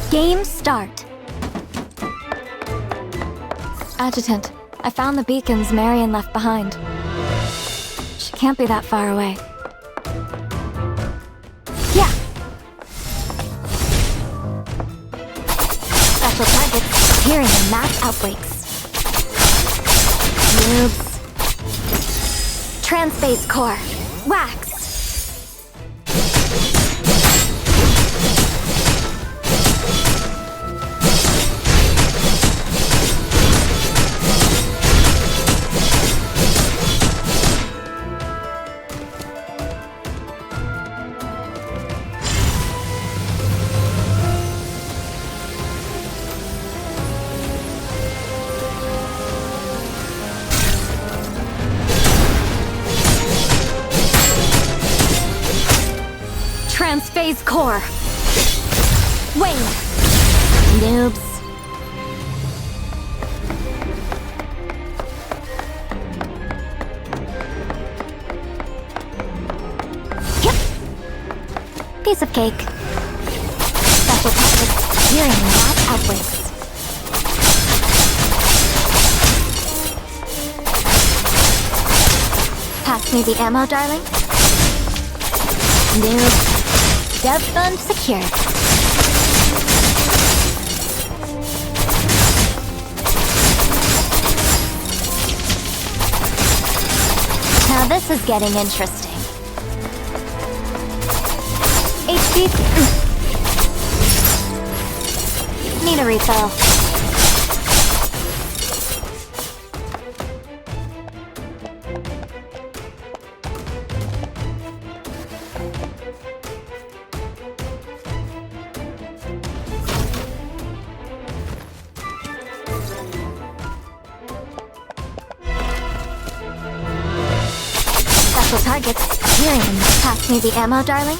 Game start. Adjutant, I found the beacons Marion left behind. She can't be that far away. Yeah! Special targets appearing in mass outbreaks. Noobs. Trans-phase core. Wax! Trans-phase core. Wayne. Noobs. Yep. Piece of cake. Special targets appearing in mass outbreaks. Pass me the ammo, darling. Noobs. Dev fund secured. Now this is getting interesting. HP. Need a refill. Special targets appearing. Pass me the ammo, darling.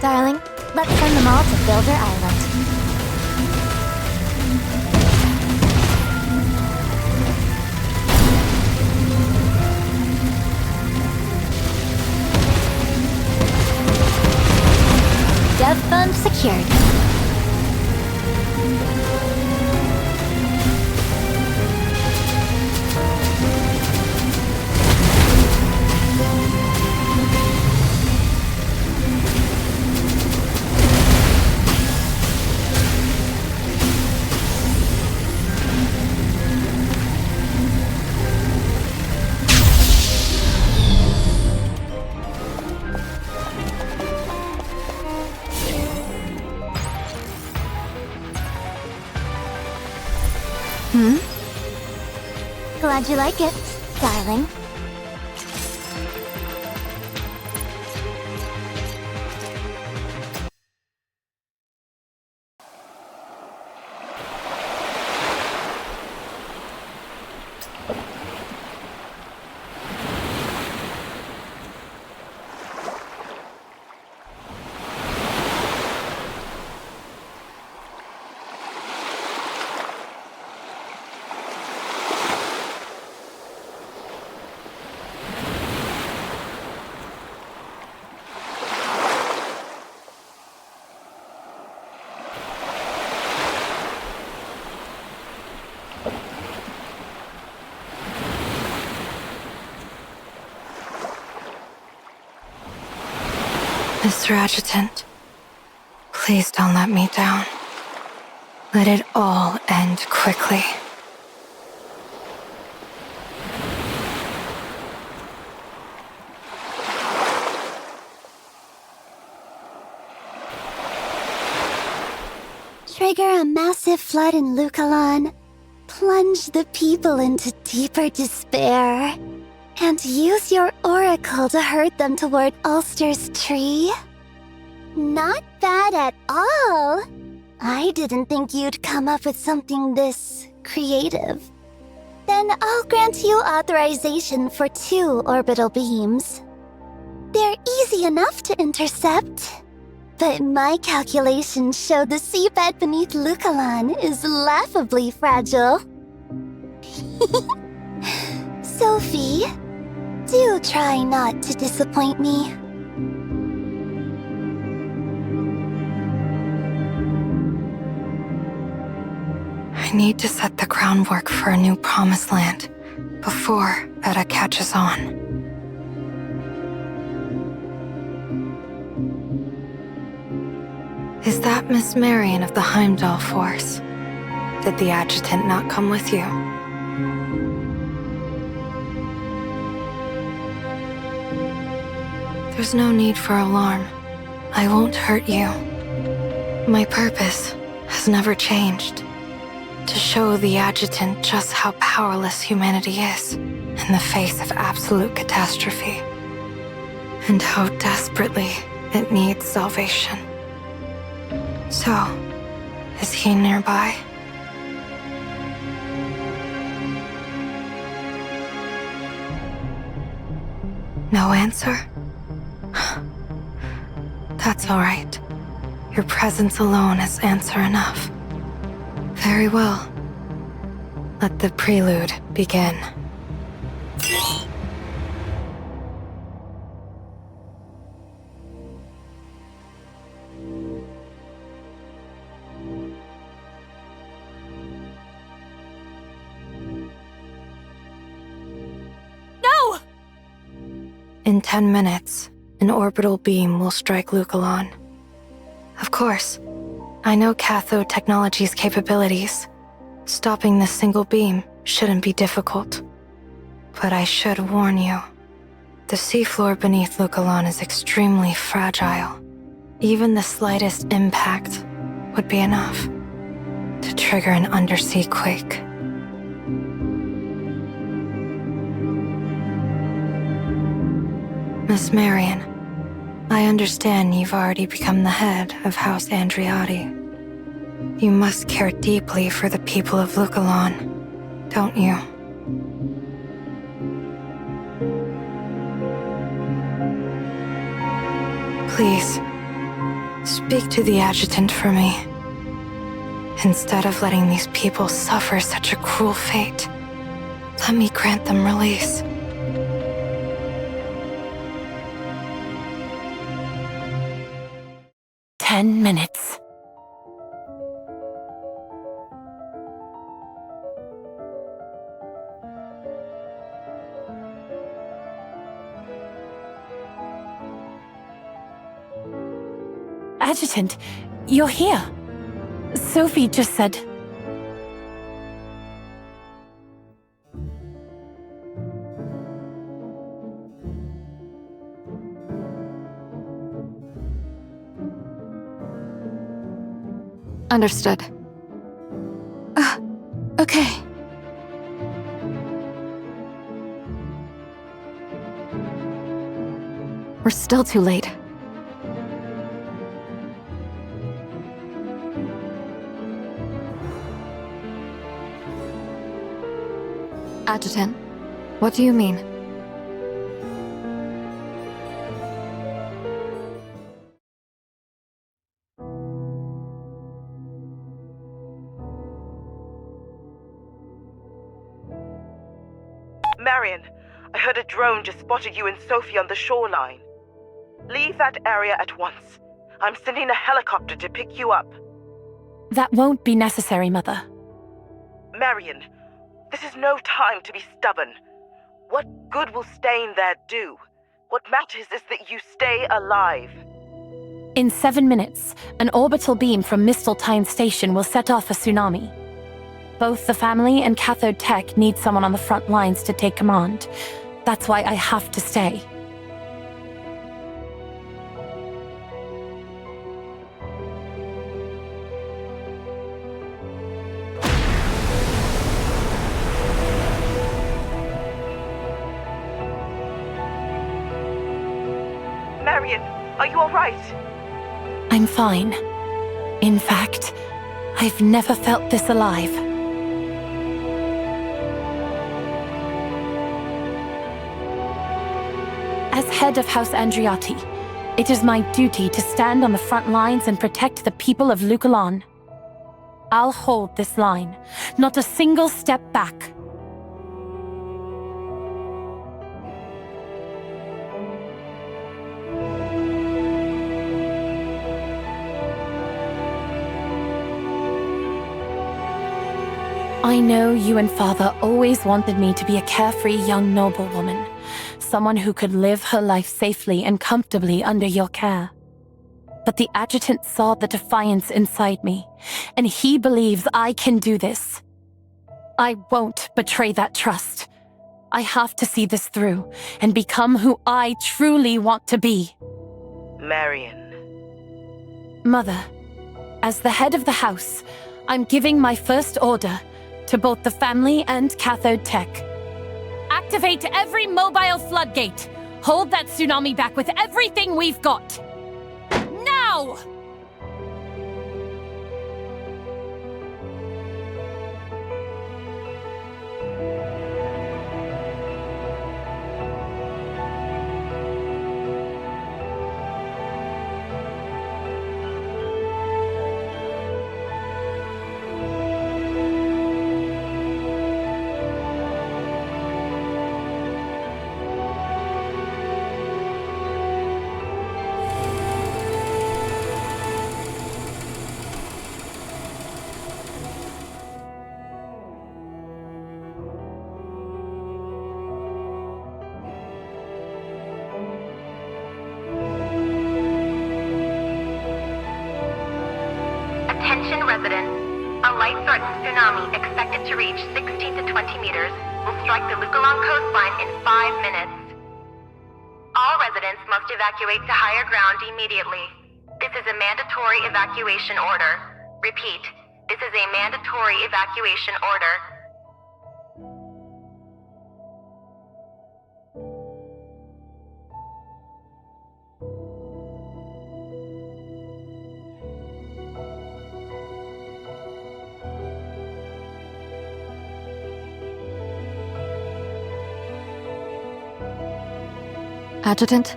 Darling, let's send them all to Builder Island. Dev fund secured. Glad you like it, darling. Mr. Adjutant, please don't let me down. Let it all end quickly. Trigger a massive flood in Lucalan, plunge the people into deeper despair, and use your oracle to herd them toward Ulster's tree? Not bad at all. I didn't think you'd come up with something this creative. Then I'll grant you authorization for 2 orbital beams. They're easy enough to intercept. But my calculations show the seabed beneath Lucalan is laughably fragile. Sophie, do try not to disappoint me. I need to set the groundwork for a new promised land before Etta catches on. Is that Miss Marion of the Heimdall Force? Did the adjutant not come with you? There's no need for alarm. I won't hurt you. My purpose has never changed. To show the adjutant just how powerless humanity is in the face of absolute catastrophe. And how desperately it needs salvation. So, is he nearby? No answer? That's all right. Your presence alone is answer enough. Very well. Let the prelude begin. No! In 10 minutes, an orbital beam will strike Lucalan. Of course, I know cathode technology's capabilities. Stopping this single beam shouldn't be difficult. But I should warn you, the seafloor beneath Lucalan is extremely fragile. Even the slightest impact would be enough to trigger an undersea quake. Miss Marion, I understand you've already become the head of House Andreotti. You must care deeply for the people of Lucalan, don't you? Please, speak to the adjutant for me. Instead of letting these people suffer such a cruel fate, let me grant them release. "10 minutes. Adjutant, you're here. Sophie just said... Understood. Okay. We're still too late. Adjutant, what do you mean? Marion, I heard a drone just spotted you and Sophie on the shoreline. Leave that area at once. I'm sending a helicopter to pick you up. That won't be necessary, Mother. Marion, this is no time to be stubborn. What good will staying there do? What matters is that you stay alive. In 7 minutes, an orbital beam from Misteltein Station will set off a tsunami. Both the family and cathode tech need someone on the front lines to take command. That's why I have to stay. Marion, are you all right? I'm fine. In fact, I've never felt this alive. head of House Andriati, it is my duty to stand on the front lines and protect the people of Lucalan. I'll hold this line, not a single step back. I know you and Father always wanted me to be a carefree young noblewoman, someone who could live her life safely and comfortably under your care. But the adjutant saw the defiance inside me, and he believes I can do this. I won't betray that trust. I have to see this through and become who I truly want to be. Marion. Mother, as the head of the house, I'm giving my first order to both the family and Cathode Tech. Activate every mobile floodgate. Hold that tsunami back with everything we've got. Now! Attention residents. A life-threatened tsunami expected to reach 16 to 20 meters will strike the Lucalan coastline in 5 minutes. All residents must evacuate to higher ground immediately. This is a mandatory evacuation order. Repeat, this is a mandatory evacuation order. Adjutant,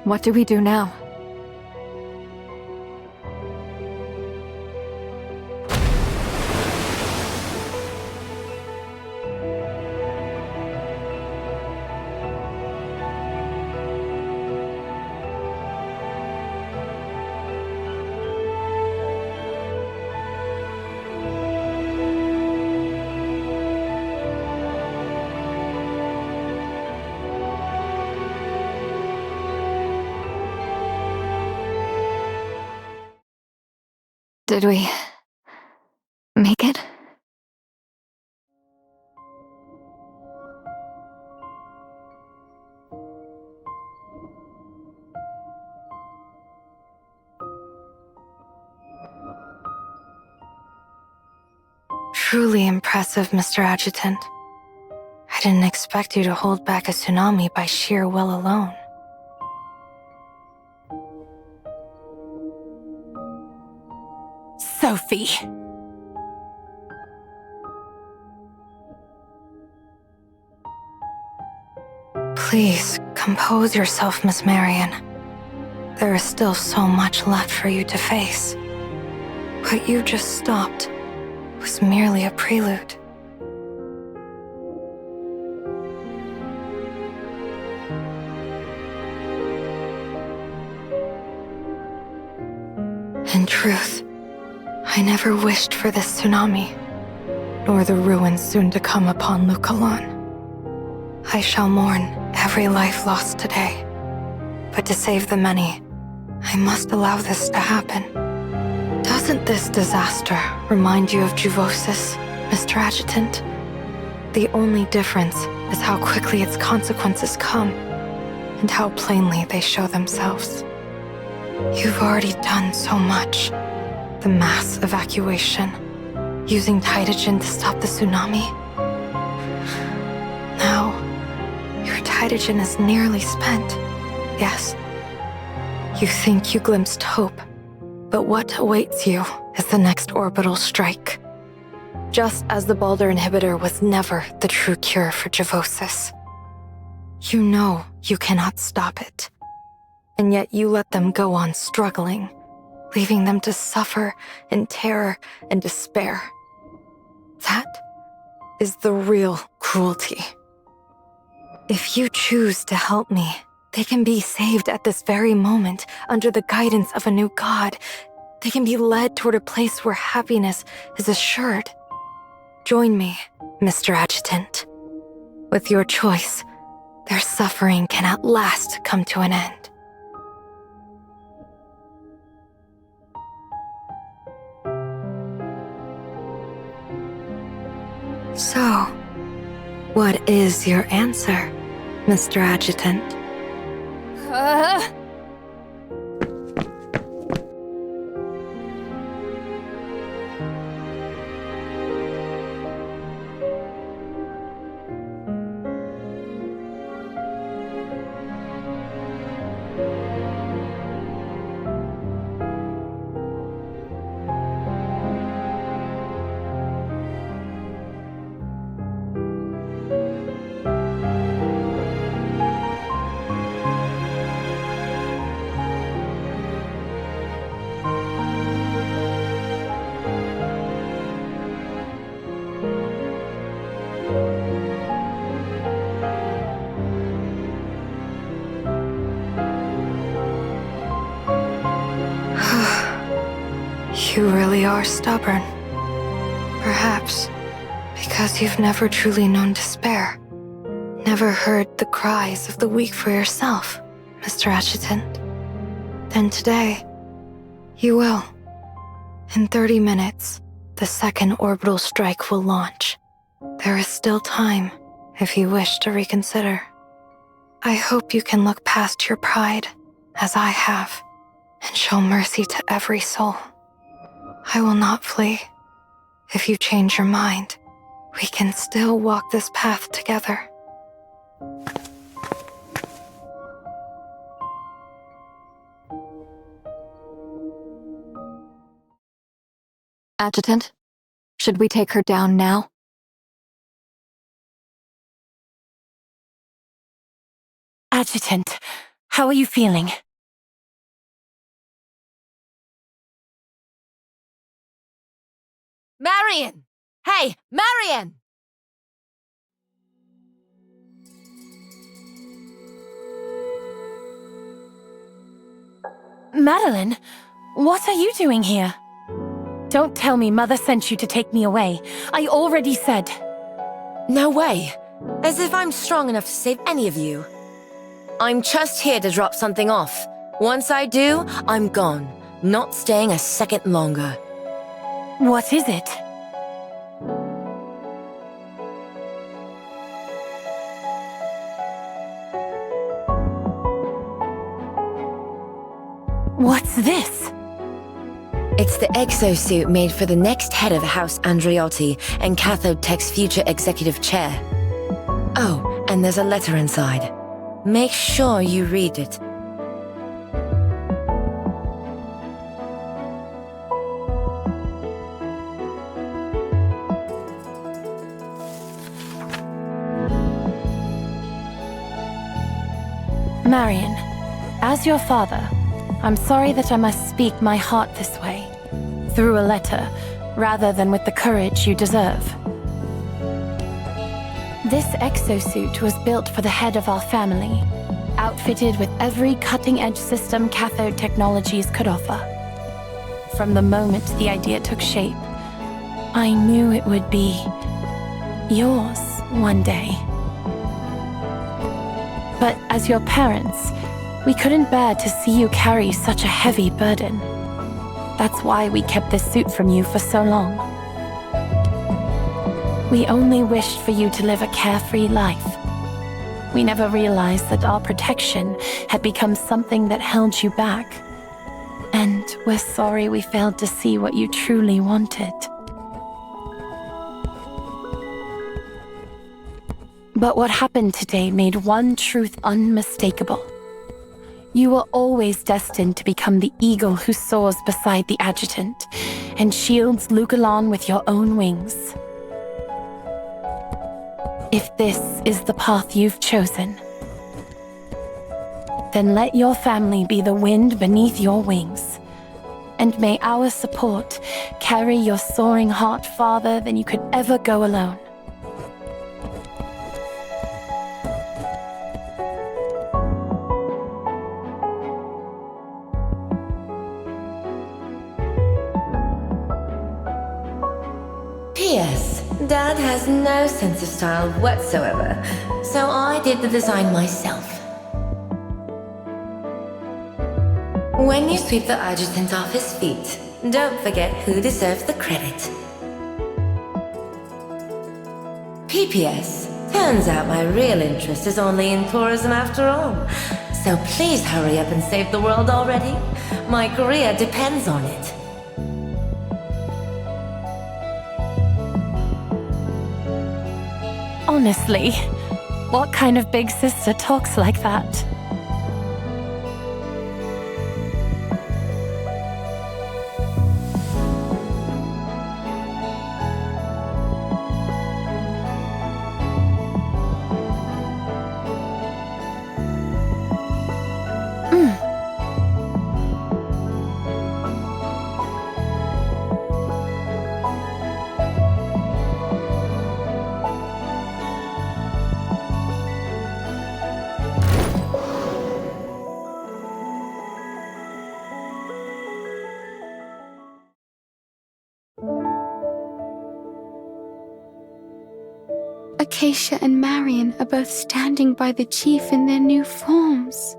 what do we do now? Did we make it? Truly impressive, Mr. Adjutant. I didn't expect you to hold back a tsunami by sheer will alone. Sophie. Please, compose yourself, Miss Marion. There is still so much left for you to face. What you just stopped was merely a prelude. In truth, I never wished for this tsunami, nor the ruins soon to come upon Lucalan. I shall mourn every life lost today, but to save the many, I must allow this to happen. Doesn't this disaster remind you of Juvosis, Mr. Adjutant? The only difference is how quickly its consequences come, and how plainly they show themselves. You've already done so much. The mass evacuation, using Titagen to stop the tsunami. Now, your Titagen is nearly spent, yes? You think you glimpsed hope, but what awaits you is the next orbital strike. Just as the Balder inhibitor was never the true cure for Juvosis. You know you cannot stop it. And yet you let them go on struggling, leaving them to suffer in terror and despair. That is the real cruelty. If you choose to help me, they can be saved at this very moment under the guidance of a new god. They can be led toward a place where happiness is assured. Join me, Mr. Adjutant. With your choice, their suffering can at last come to an end. So, what is your answer, Mr. Adjutant? You really are stubborn. Perhaps because you've never truly known despair. Never heard the cries of the weak for yourself, Mr. Adjutant. Then today, you will. In 30 minutes, the second orbital strike will launch. There is still time if you wish to reconsider. I hope you can look past your pride, as I have, and show mercy to every soul. I will not flee. If you change your mind, we can still walk this path together. Adjutant, should we take her down now? Adjutant, how are you feeling? Marion! Hey, Marion! Madeline, what are you doing here? Don't tell me Mother sent you to take me away. I already said. No way. As if I'm strong enough to save any of you. I'm just here to drop something off. Once I do, I'm gone. Not staying a second longer. What is it? What's this? It's the exosuit made for the next head of House Andreotti and Cathode Tech's future executive chair. Oh, and there's a letter inside. Make sure you read it. Marion, as your father, I'm sorry that I must speak my heart this way, through a letter, rather than with the courage you deserve. This exosuit was built for the head of our family, outfitted with every cutting-edge system Cathode Technologies could offer. From the moment the idea took shape, I knew it would be yours one day. But as your parents, we couldn't bear to see you carry such a heavy burden. That's why we kept this suit from you for so long. We only wished for you to live a carefree life. We never realized that our protection had become something that held you back. And we're sorry we failed to see what you truly wanted. But what happened today made one truth unmistakable. You were always destined to become the eagle who soars beside the adjutant and shields Lugalon with your own wings. If this is the path you've chosen, Then let your family be the wind beneath your wings. And may our support carry your soaring heart farther than you could ever go alone. P.S. Dad has no sense of style whatsoever, so I did the design myself. When you sweep the adjutant off his feet, don't forget who deserves the credit. P.P.S. Turns out my real interest is only in tourism after all. So please hurry up and save the world already. My career depends on it. Honestly, what kind of big sister talks like that? Acacia and Marion are both standing by the chief in their new forms.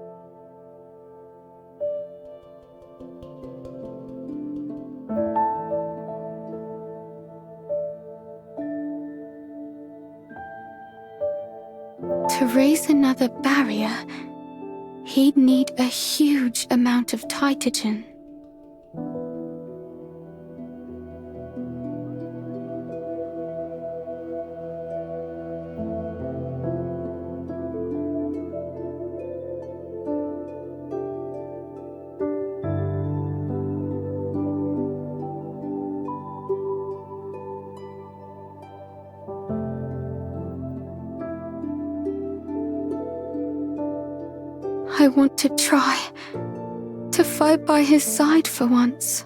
To raise another barrier, he'd need a huge amount of Titagen. I want to try to fight by his side for once.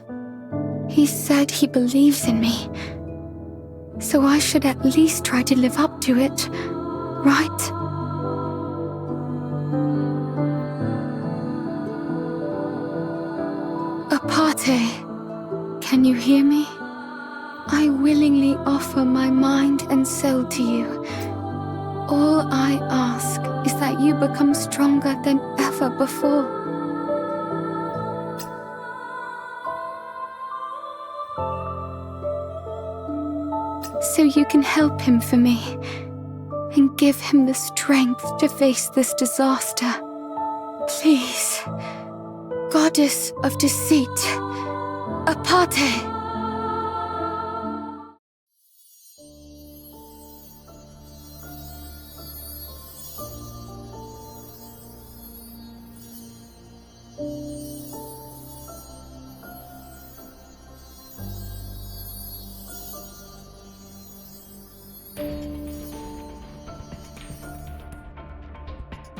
He said he believes in me, so I should at least try to live up to it, right? Aparte, can you hear me? I willingly offer my mind and soul to you. All I ask is that you become stronger than ever before. So you can help him for me, and give him the strength to face this disaster. Please, Goddess of Deceit, Aparte!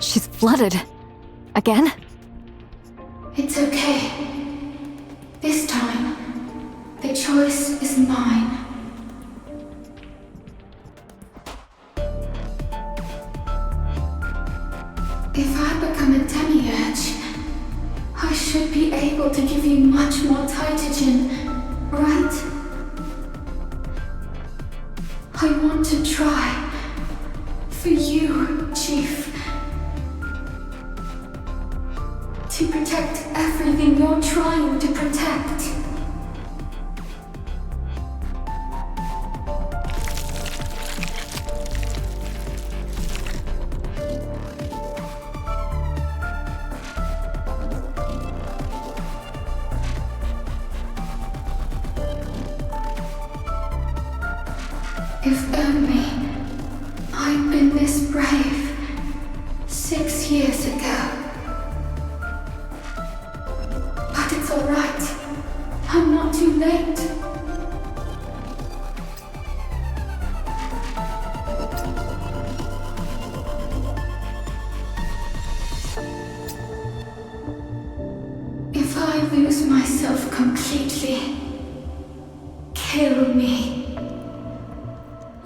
She's flooded. Again? It's okay. This time, the choice is mine. If I become a demiurge, I should be able to give you much more Titagen, right? I want to try. For you, Chief. To protect everything you're trying to protect. If only I'd been this brave 6 years ago. But it's all right. I'm not too late. completely. Kill me.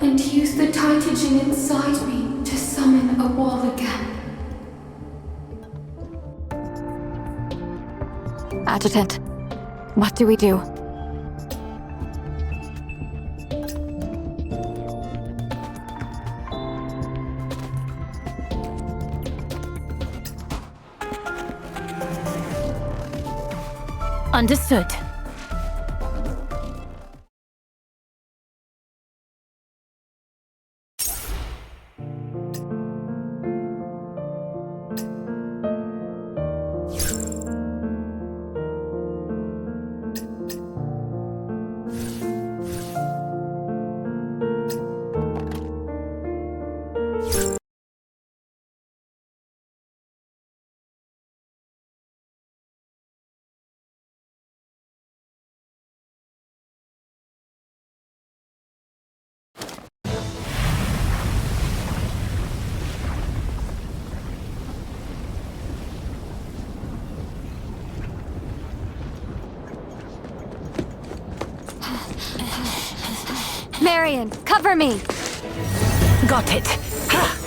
And use the Titagen inside me to summon a wall again. Adjutant, what do we do? Understood. Marion, cover me! Got it. Ha!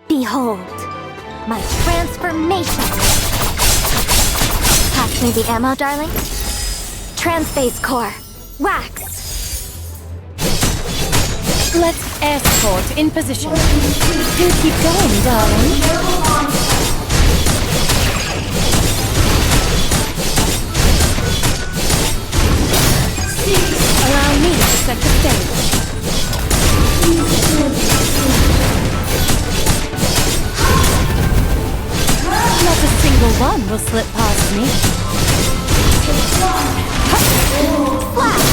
Behold, my transformation! Pass me the ammo, darling. Transphase core. Wax! Let's escort in position. Do keep going, darling. Allow me to set the stage. Not a single one will slip past me. Flash!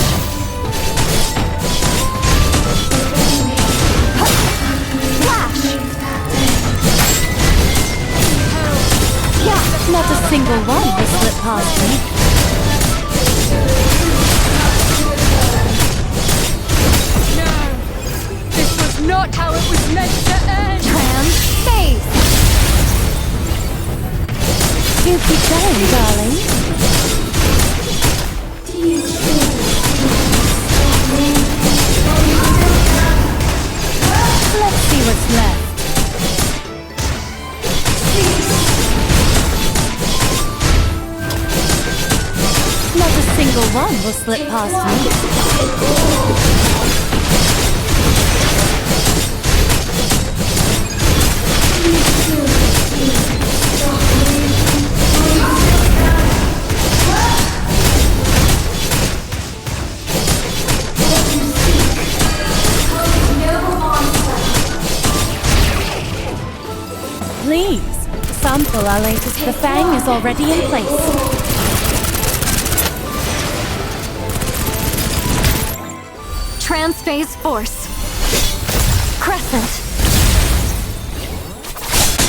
Flash! Yeah, not a single one will slip past me. Not how it was meant to end! Transphase! Do keep going, darling. Let's see what's left. Not a single one will slip past me. Please, sample our latest. The Fang is already in place. Transphase force. Crescent.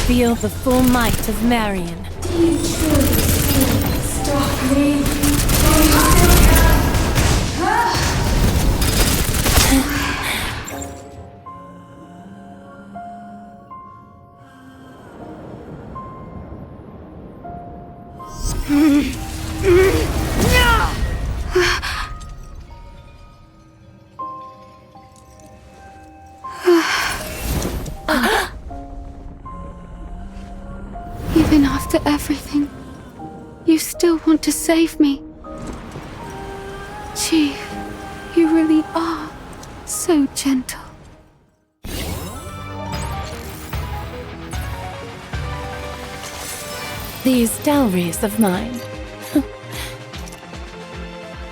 Feel the full might of Marion. Stop me! Even after everything, you still want to save me. Chief, you really are so gentle. These dowries of mine.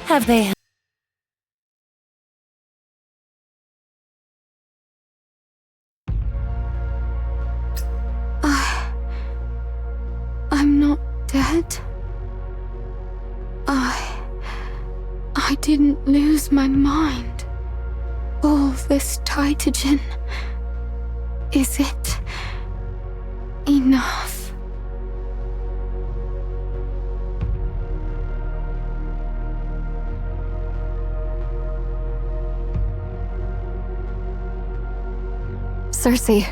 Have they... I'm not dead. I didn't lose my mind. All this Titagen. Is it enough? Cersei.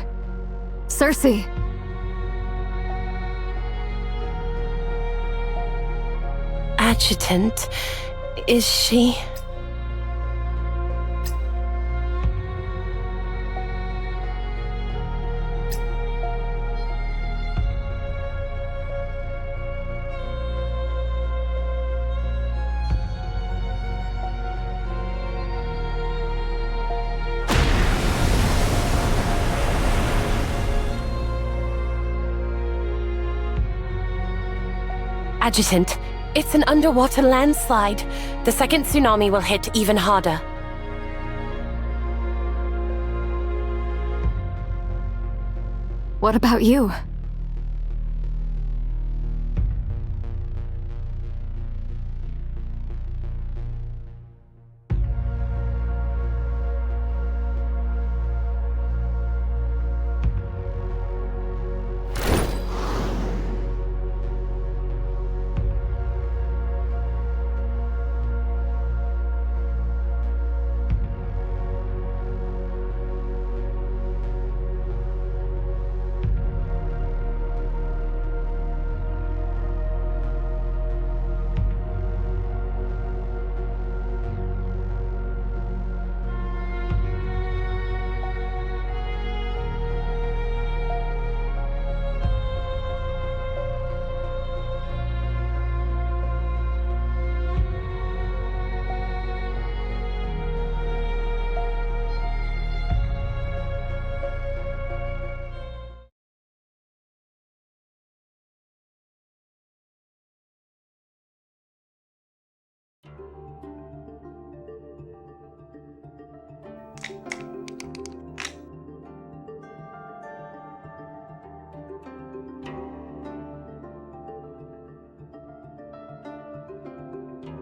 Cersei! Adjutant, is she... Adjutant, it's an underwater landslide. The second tsunami will hit even harder. What about you?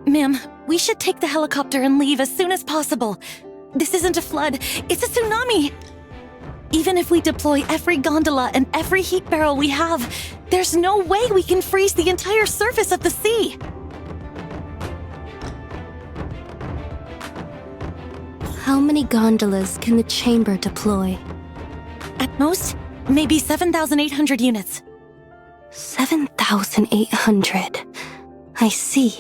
Ma'am, we should take the helicopter and leave as soon as possible. This isn't a flood, it's a tsunami! Even if we deploy every gondola and every heat barrel we have, there's no way we can freeze the entire surface of the sea! How many gondolas can the chamber deploy? At most, maybe 7,800 units. 7,800. I see.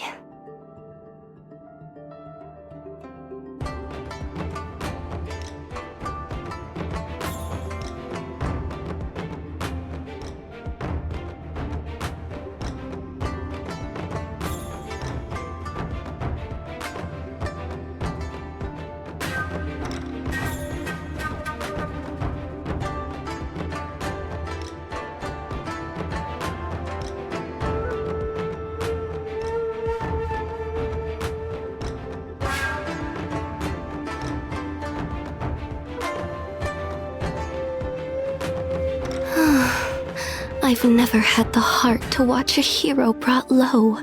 I've never had the heart to watch a hero brought low,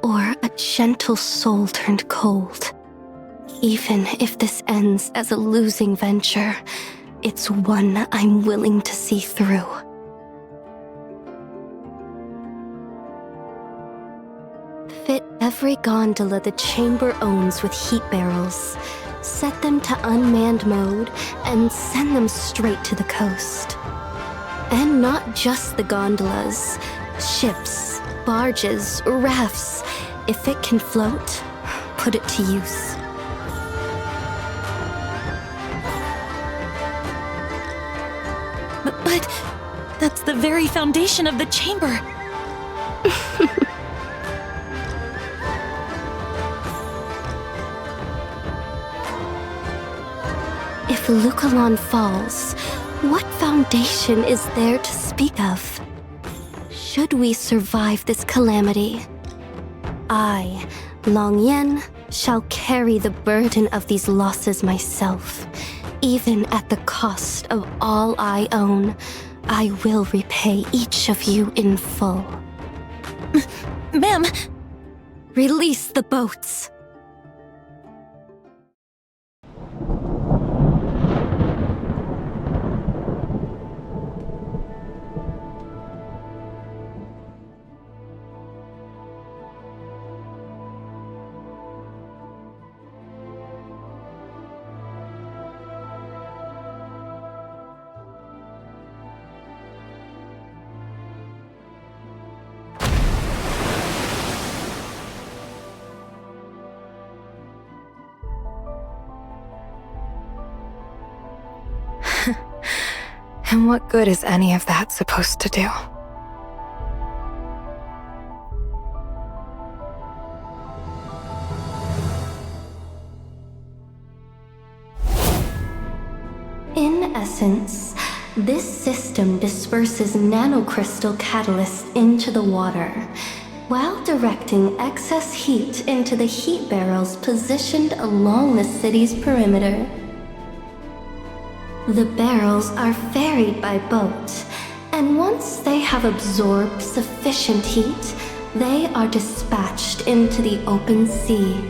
or a gentle soul turned cold. Even if this ends as a losing venture, it's one I'm willing to see through. Fit every gondola the chamber owns with heat barrels, set them to unmanned mode, and send them straight to the coast. And not just the gondolas, ships, barges, rafts. If it can float, put it to use. But that's the very foundation of the chamber. If Lukalon falls, what foundation is there to speak of? should we survive this calamity, I, Long Yen, shall carry the burden of these losses myself. Even at the cost of all I own, I will repay each of you in full. Ma'am! Release the boats! And what good is any of that supposed to do? In essence, this system disperses nanocrystal catalyst into the water, while directing excess heat into the heat barrels positioned along the city's perimeter. The barrels are ferried by boat, and once they have absorbed sufficient heat, they are dispatched into the open sea.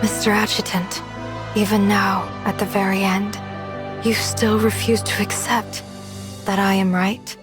Mr. Adjutant, even now, at the very end, you still refuse to accept that I am right?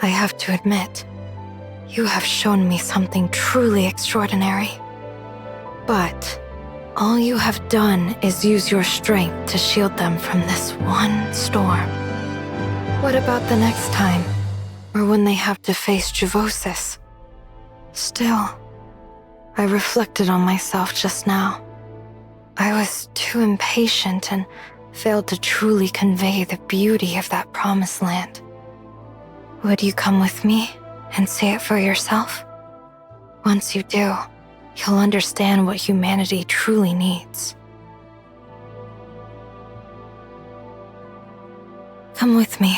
I have to admit, you have shown me something truly extraordinary. But all you have done is use your strength to shield them from this one storm. What about the next time, or when they have to face Juvosis? Still, I reflected on myself just now. I was too impatient and failed to truly convey the beauty of that promised land. Would you come with me and see it for yourself? Once you do, you'll understand what humanity truly needs. Come with me.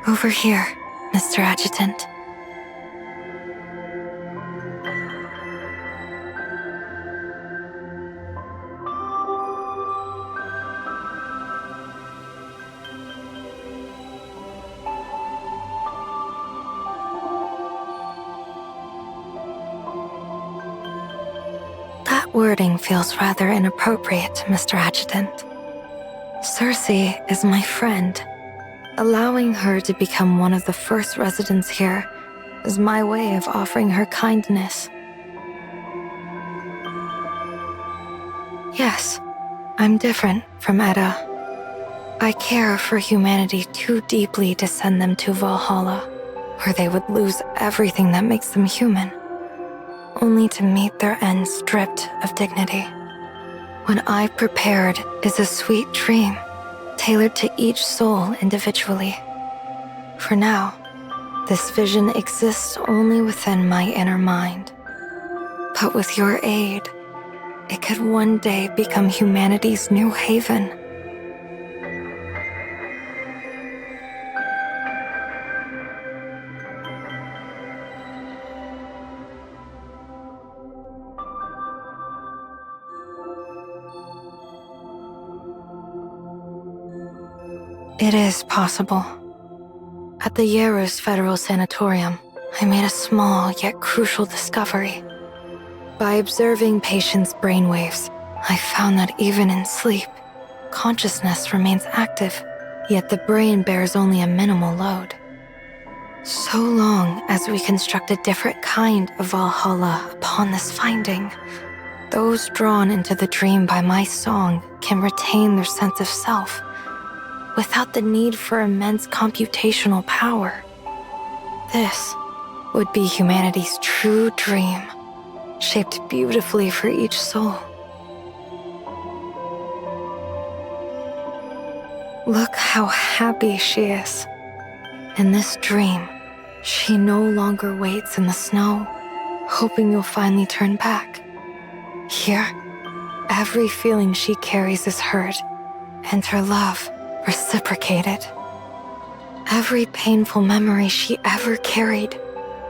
Over here, Mr. Adjutant. That wording feels rather inappropriate, Mr. Adjutant. Cersei is my friend. Allowing her to become one of the first residents here is my way of offering her kindness. Yes, I'm different from Edda. I care for humanity too deeply to send them to Valhalla, where they would lose everything that makes them human, only to meet their end stripped of dignity. What I've prepared is a sweet dream, tailored to each soul individually. For now, this vision exists only within my inner mind. But with your aid, it could one day become humanity's new haven. It is possible. At the Yarus Federal Sanatorium, I made a small yet crucial discovery. By observing patients' brainwaves, I found that even in sleep, consciousness remains active, yet the brain bears only a minimal load. So long as we construct a different kind of Valhalla upon this finding, those drawn into the dream by my song can retain their sense of self, without the need for immense computational power. This would be humanity's true dream, shaped beautifully for each soul. Look how happy she is. In this dream, she no longer waits in the snow, hoping you'll finally turn back. Here, every feeling she carries is heard, and her love reciprocated. Every painful memory she ever carried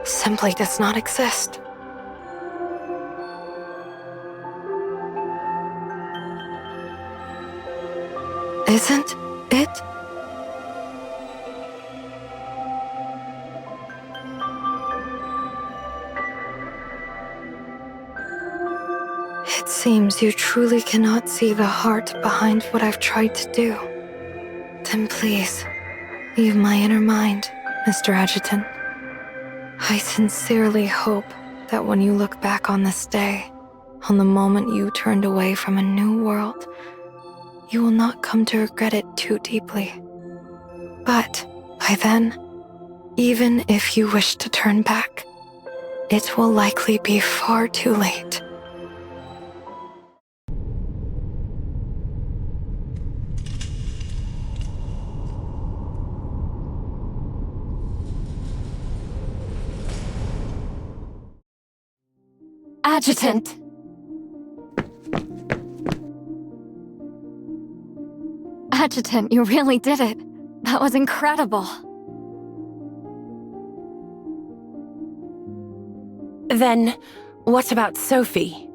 simply does not exist. Isn't it? It seems you truly cannot see the heart behind what I've tried to do. Then please, leave my inner mind, Mr. Adjutant. I sincerely hope that when you look back on this day, on the moment you turned away from a new world, you will not come to regret it too deeply. But by then, even if you wish to turn back, it will likely be far too late. Adjutant! Adjutant, you really did it. That was incredible. Then, what about Sophie?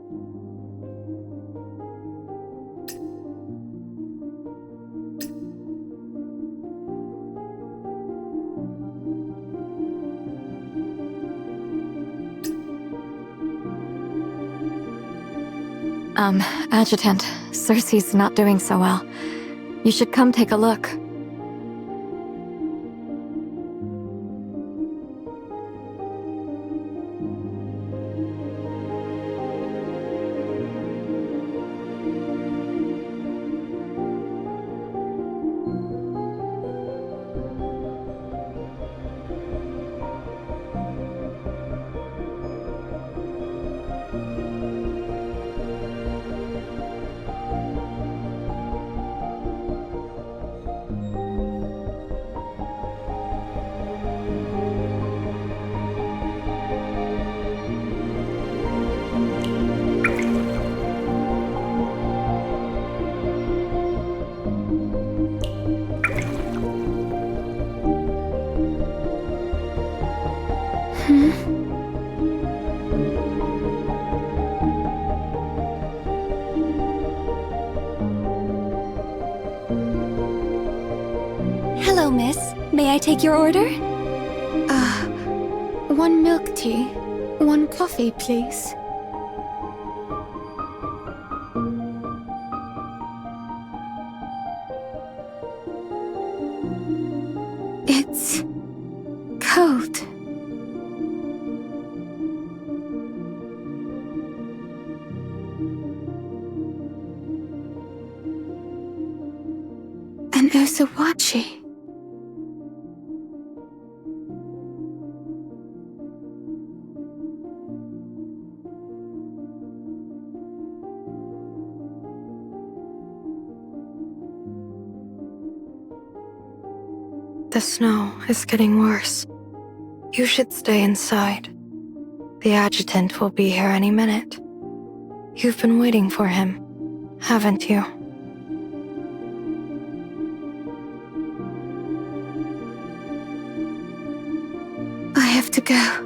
Adjutant, Cersei's not doing so well. You should come take a look. Hello, miss. May I take your order? One milk tea, one coffee, please. It's cold. And Osawachi. The snow is getting worse. You should stay inside. The adjutant will be here any minute. You've been waiting for him, haven't you? I have to go.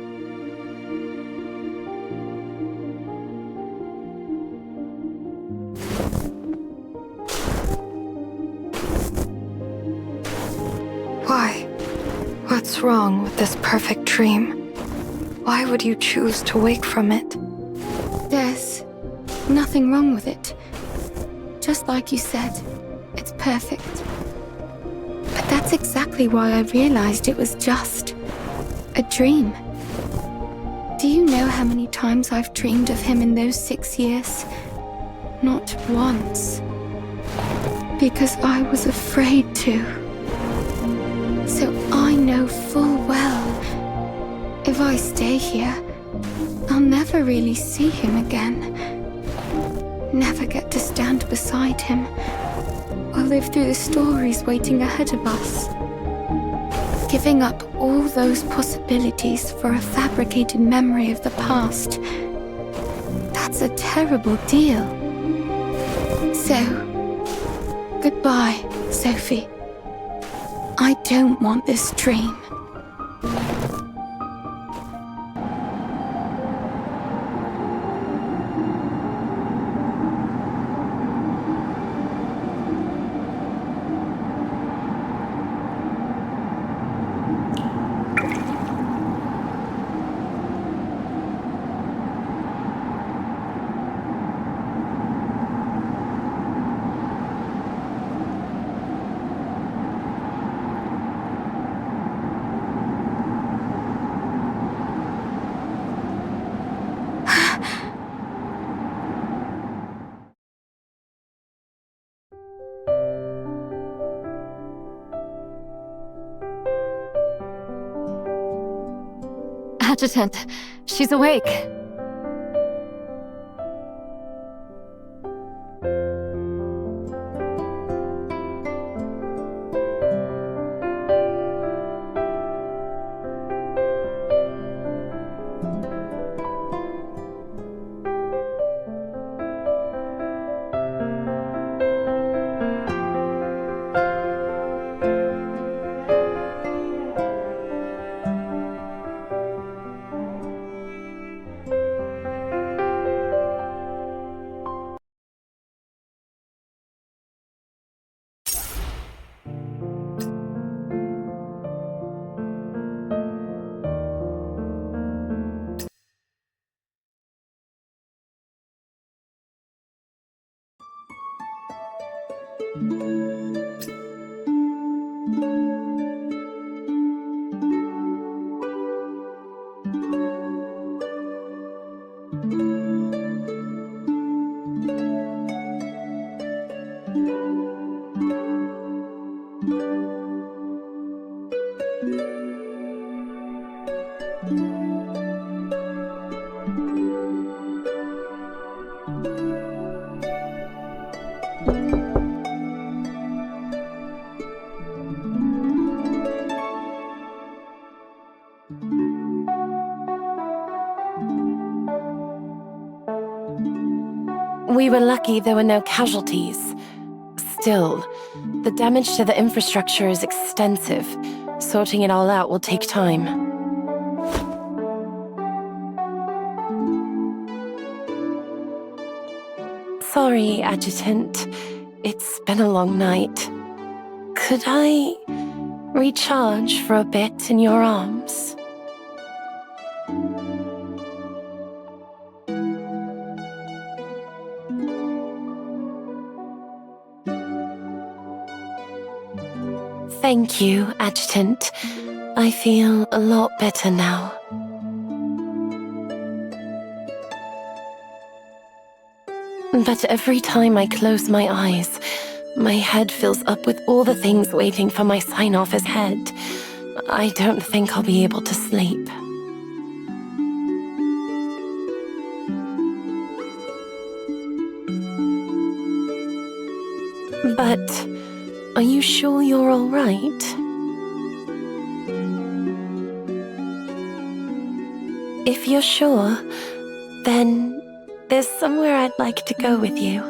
Why? What's wrong with this perfect dream? Why would you choose to wake from it? There's nothing wrong with it. Just like you said, it's perfect. But that's exactly why I realized it was just a dream. Do you know how many times I've dreamed of him in those 6 years? Not once. Because I was afraid to. So I know full well, if I stay here, I'll never really see him again. Never get to stand beside him, or live through the stories waiting ahead of us. Giving up all those possibilities for a fabricated memory of the past. That's a terrible deal. So, goodbye, Sophie. I don't want this dream. Adjutant, she's awake. We were lucky there were no casualties. Still, the damage to the infrastructure is extensive. Sorting it all out will take time. Sorry, Adjutant. It's been a long night. Could I recharge for a bit in your arms? Thank you, Adjutant. I feel a lot better now. But every time I close my eyes, my head fills up with all the things waiting for my sign-off as head. I don't think I'll be able to sleep. But are you sure you're all right? If you're sure, then there's somewhere I'd like to go with you.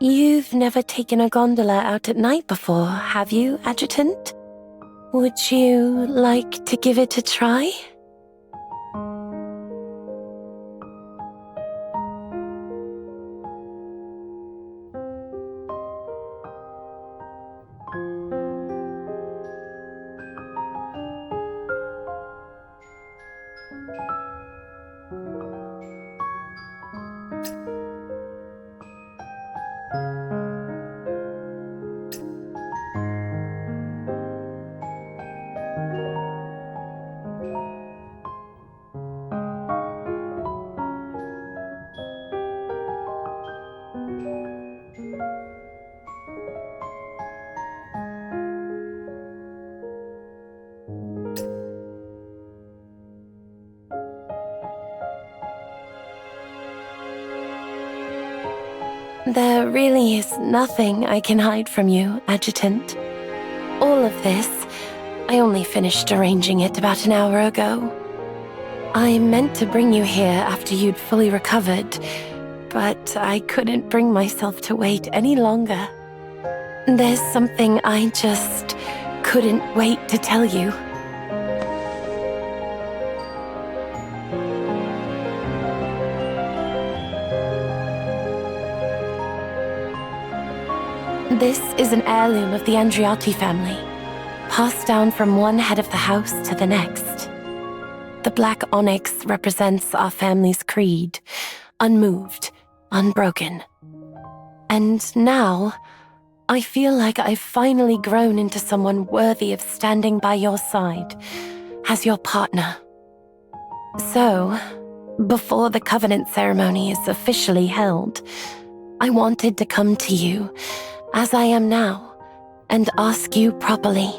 You've never taken a gondola out at night before, have you, Adjutant? Would you like to give it a try? There really is nothing I can hide from you, Adjutant. All of this, I only finished arranging it about an hour ago. I meant to bring you here after you'd fully recovered, but I couldn't bring myself to wait any longer. There's something I just couldn't wait to tell you. This is an heirloom of the Andriotti family, passed down from one head of the house to the next. The black onyx represents our family's creed, unmoved, unbroken. And now, I feel like I've finally grown into someone worthy of standing by your side, as your partner. So, before the covenant ceremony is officially held, I wanted to come to you, as I am now, and ask you properly.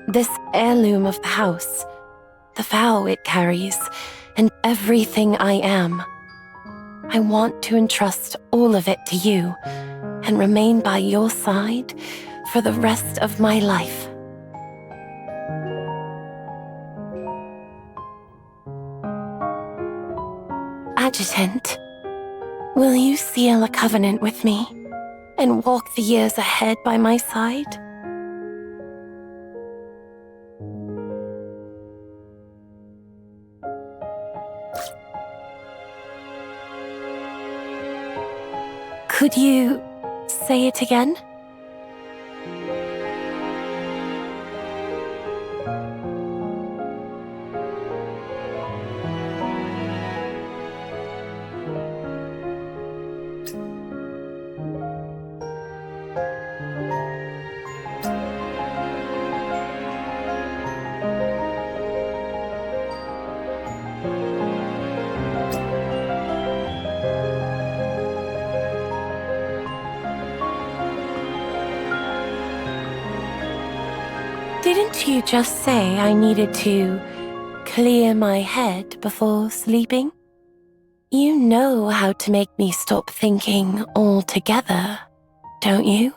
This heirloom of the house, the vow it carries, and everything I am, I want to entrust all of it to you and remain by your side for the rest of my life. Adjutant, will you seal a covenant with me and walk the years ahead by my side? Could you say it again? Didn't you just say I needed to clear my head before sleeping? You know how to make me stop thinking altogether, don't you?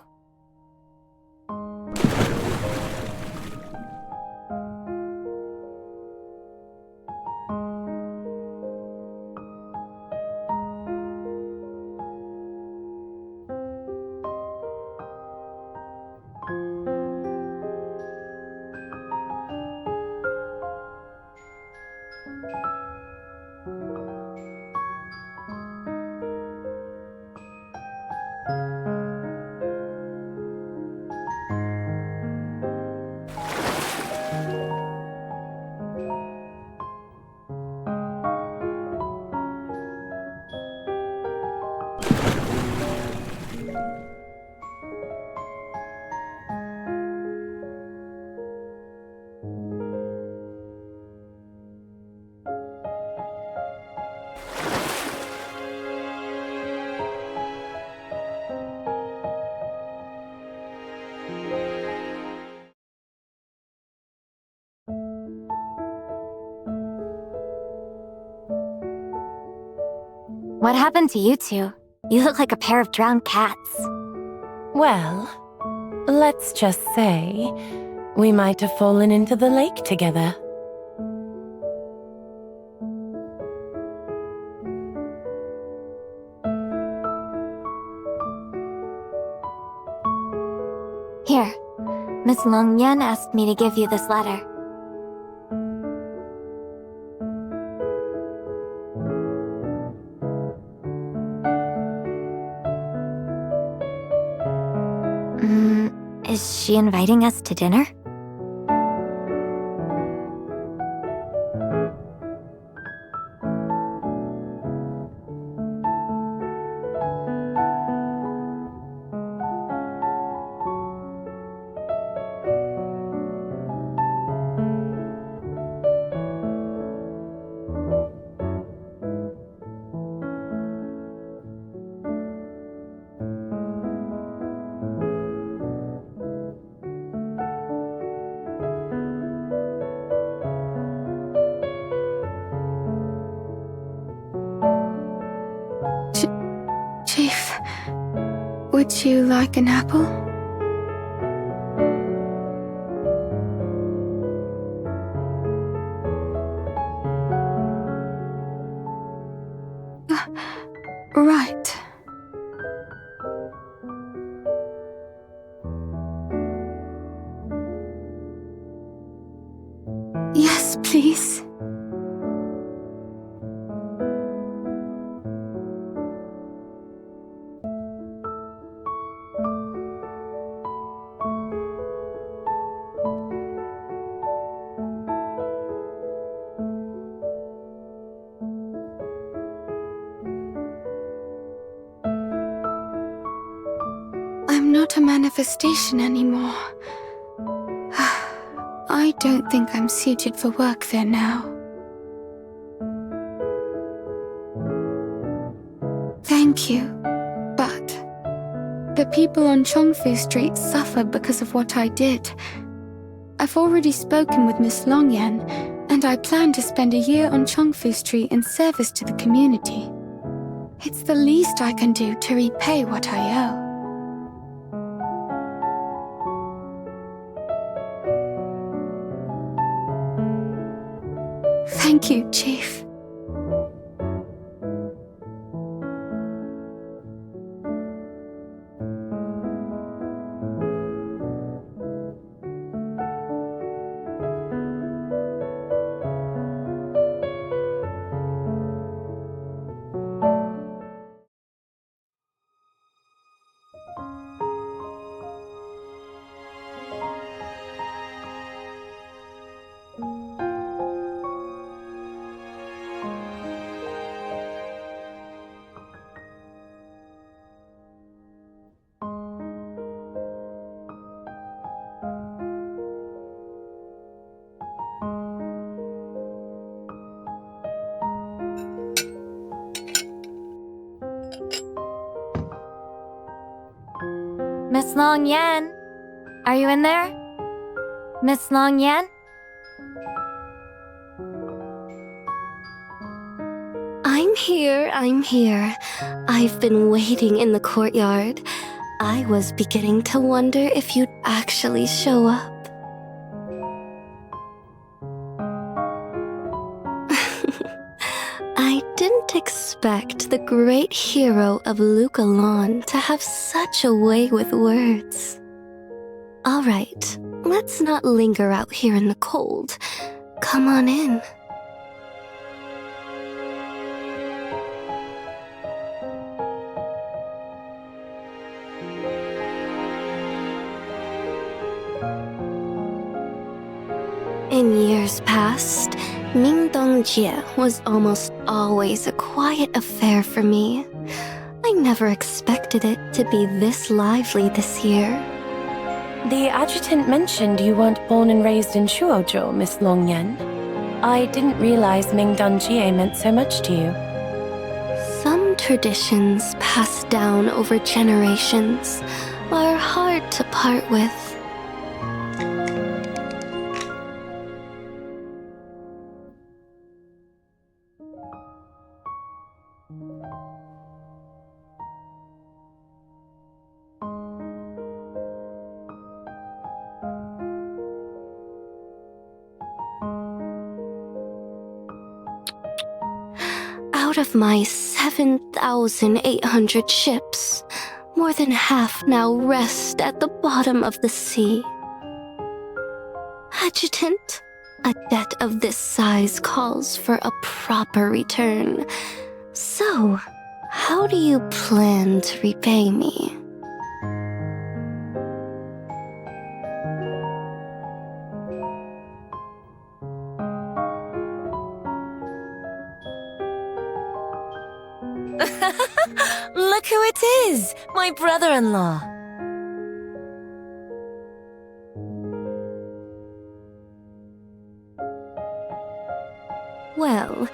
What happened to you two? You look like a pair of drowned cats. Well, let's just say we might have fallen into the lake together. Here, Miss Longyan asked me to give you this letter. Is she inviting us to dinner? Chief, would you like an apple? Right. Yes, please. I'm not a manifestation anymore. I don't think I'm suited for work there now. Thank you, but the people on Chongfu Street suffer because of what I did. I've already spoken with Miss Longyan, and I plan to spend a year on Chongfu Street in service to the community. It's the least I can do to repay what I owe. Thank you, Chief. Miss Longyan, are you in there? Miss Long Yan? I'm here. I've been waiting in the courtyard. I was beginning to wonder if you'd actually show up. I didn't expect the great hero of Lukalon to have such a way with words. All right, let's not linger out here in the cold. Come on in. In years past, Mingdongjie was almost always a quiet affair for me. I never expected it to be this lively this year. The adjutant mentioned you weren't born and raised in Shuozhou, Miss Longyan. I didn't realize Mingdongjie meant so much to you. Some traditions passed down over generations are hard to part with. Out of my 7,800 ships, more than half now rest at the bottom of the sea. Adjutant, a debt of this size calls for a proper return. So, how do you plan to repay me? Look who it is! My brother-in-law! Well,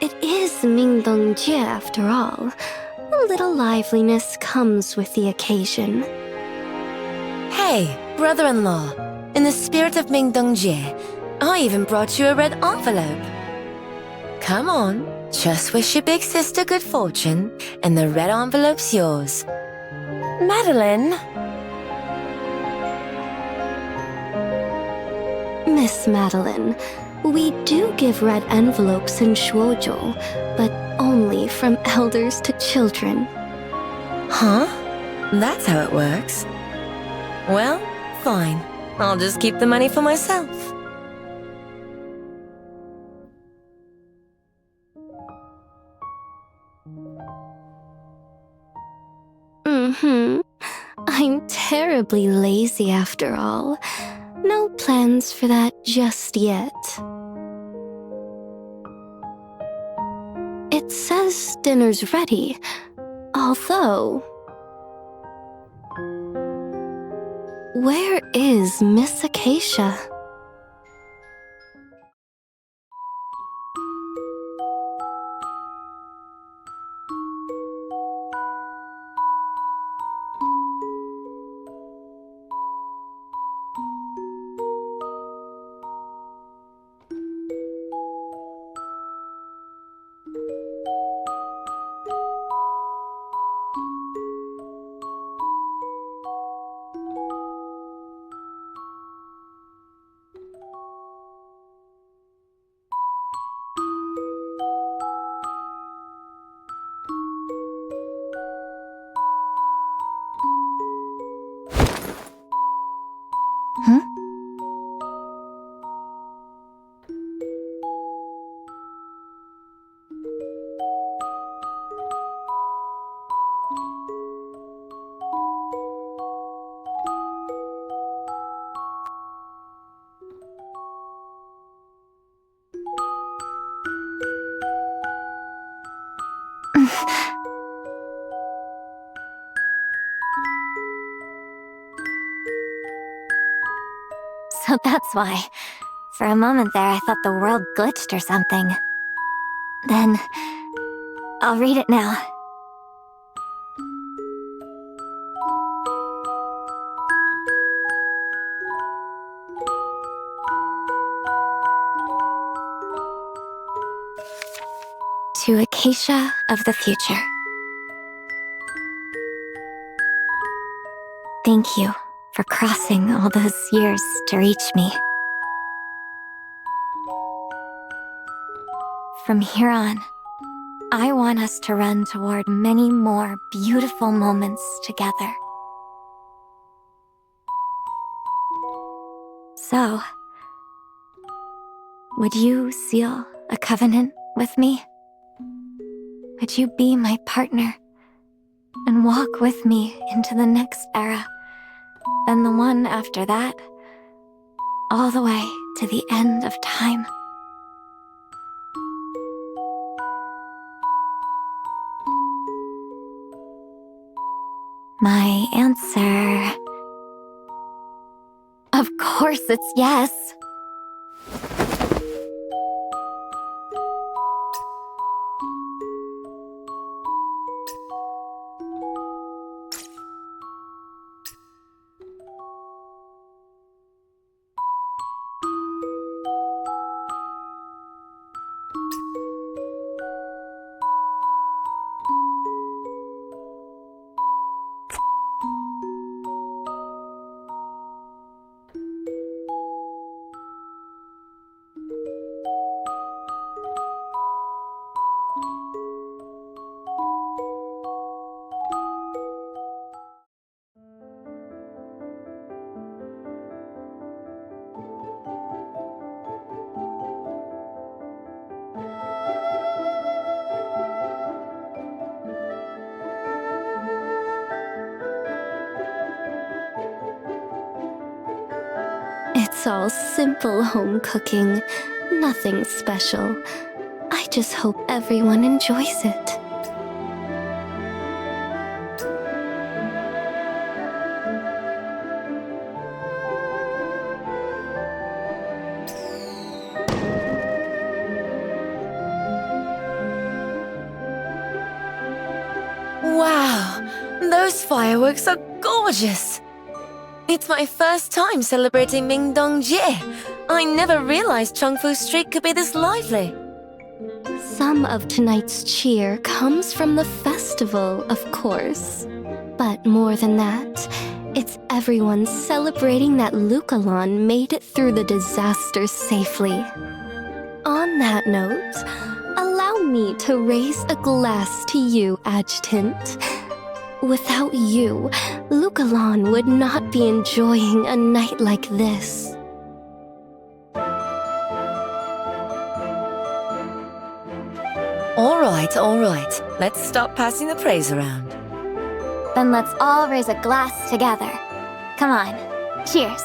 it is Mingdongjie after all. A little liveliness comes with the occasion. Hey, brother-in-law. In the spirit of Mingdongjie, I even brought you a red envelope. Come on, just wish your big sister good fortune, and the red envelope's yours. Madeline? Miss Madeline, we do give red envelopes in Shuozhou, but only from elders to children. Huh? That's how it works. Well, fine. I'll just keep the money for myself. I'm terribly lazy after all. No plans for that just yet. It says dinner's ready, although... Where is Miss Acacia? So that's why. For a moment there, I thought the world glitched or something. Then, I'll read it now. To Acacia of the future. Thank you for crossing all those years to reach me. From here on, I want us to run toward many more beautiful moments together. So, would you seal a covenant with me? Would you be my partner and walk with me into the next era, then the one after that, all the way to the end of time? My answer... Of course it's yes. It's all simple home cooking, nothing special. I just hope everyone enjoys it. Wow, those fireworks are gorgeous! It's my first time celebrating Mingdongjie. I never realized Chongfu Street could be this lively. Some of tonight's cheer comes from the festival, of course. But more than that, it's everyone celebrating that Lukalon made it through the disaster safely. On that note, allow me to raise a glass to you, Adjutant. Without you, Lukalon would not be enjoying a night like this. All right. Let's stop passing the praise around. Then let's all raise a glass together. Come on, cheers.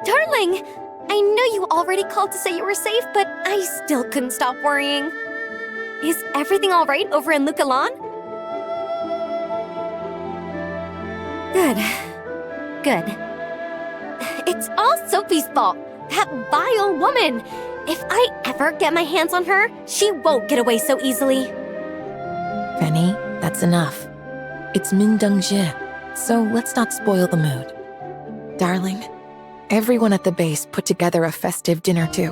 Darling! I know you already called to say you were safe, but I still couldn't stop worrying. Is everything alright over in Lukalon? Good. It's all Sophie's fault. That vile woman! If I ever get my hands on her, she won't get away so easily. Penny, that's enough. It's Mingdongjie, so let's not spoil the mood. Darling, everyone at the base put together a festive dinner too.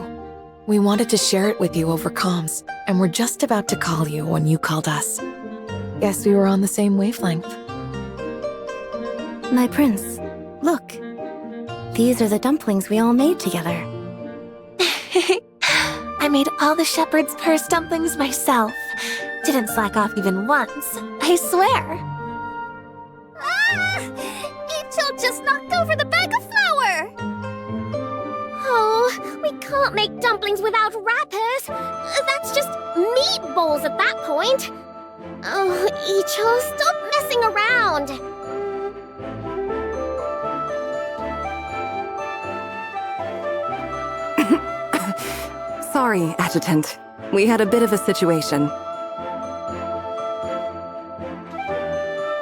We wanted to share it with you over comms, and we're just about to call you when you called us. Guess we were on the same wavelength. My prince, look. These are the dumplings we all made together. I made all the shepherd's purse dumplings myself. Didn't slack off even once, I swear. Ichil just knocked over the bag of flour! Oh, we can't make dumplings without wrappers. That's just meatballs at that point. Oh, Ichil, stop messing around. Sorry, Adjutant. We had a bit of a situation.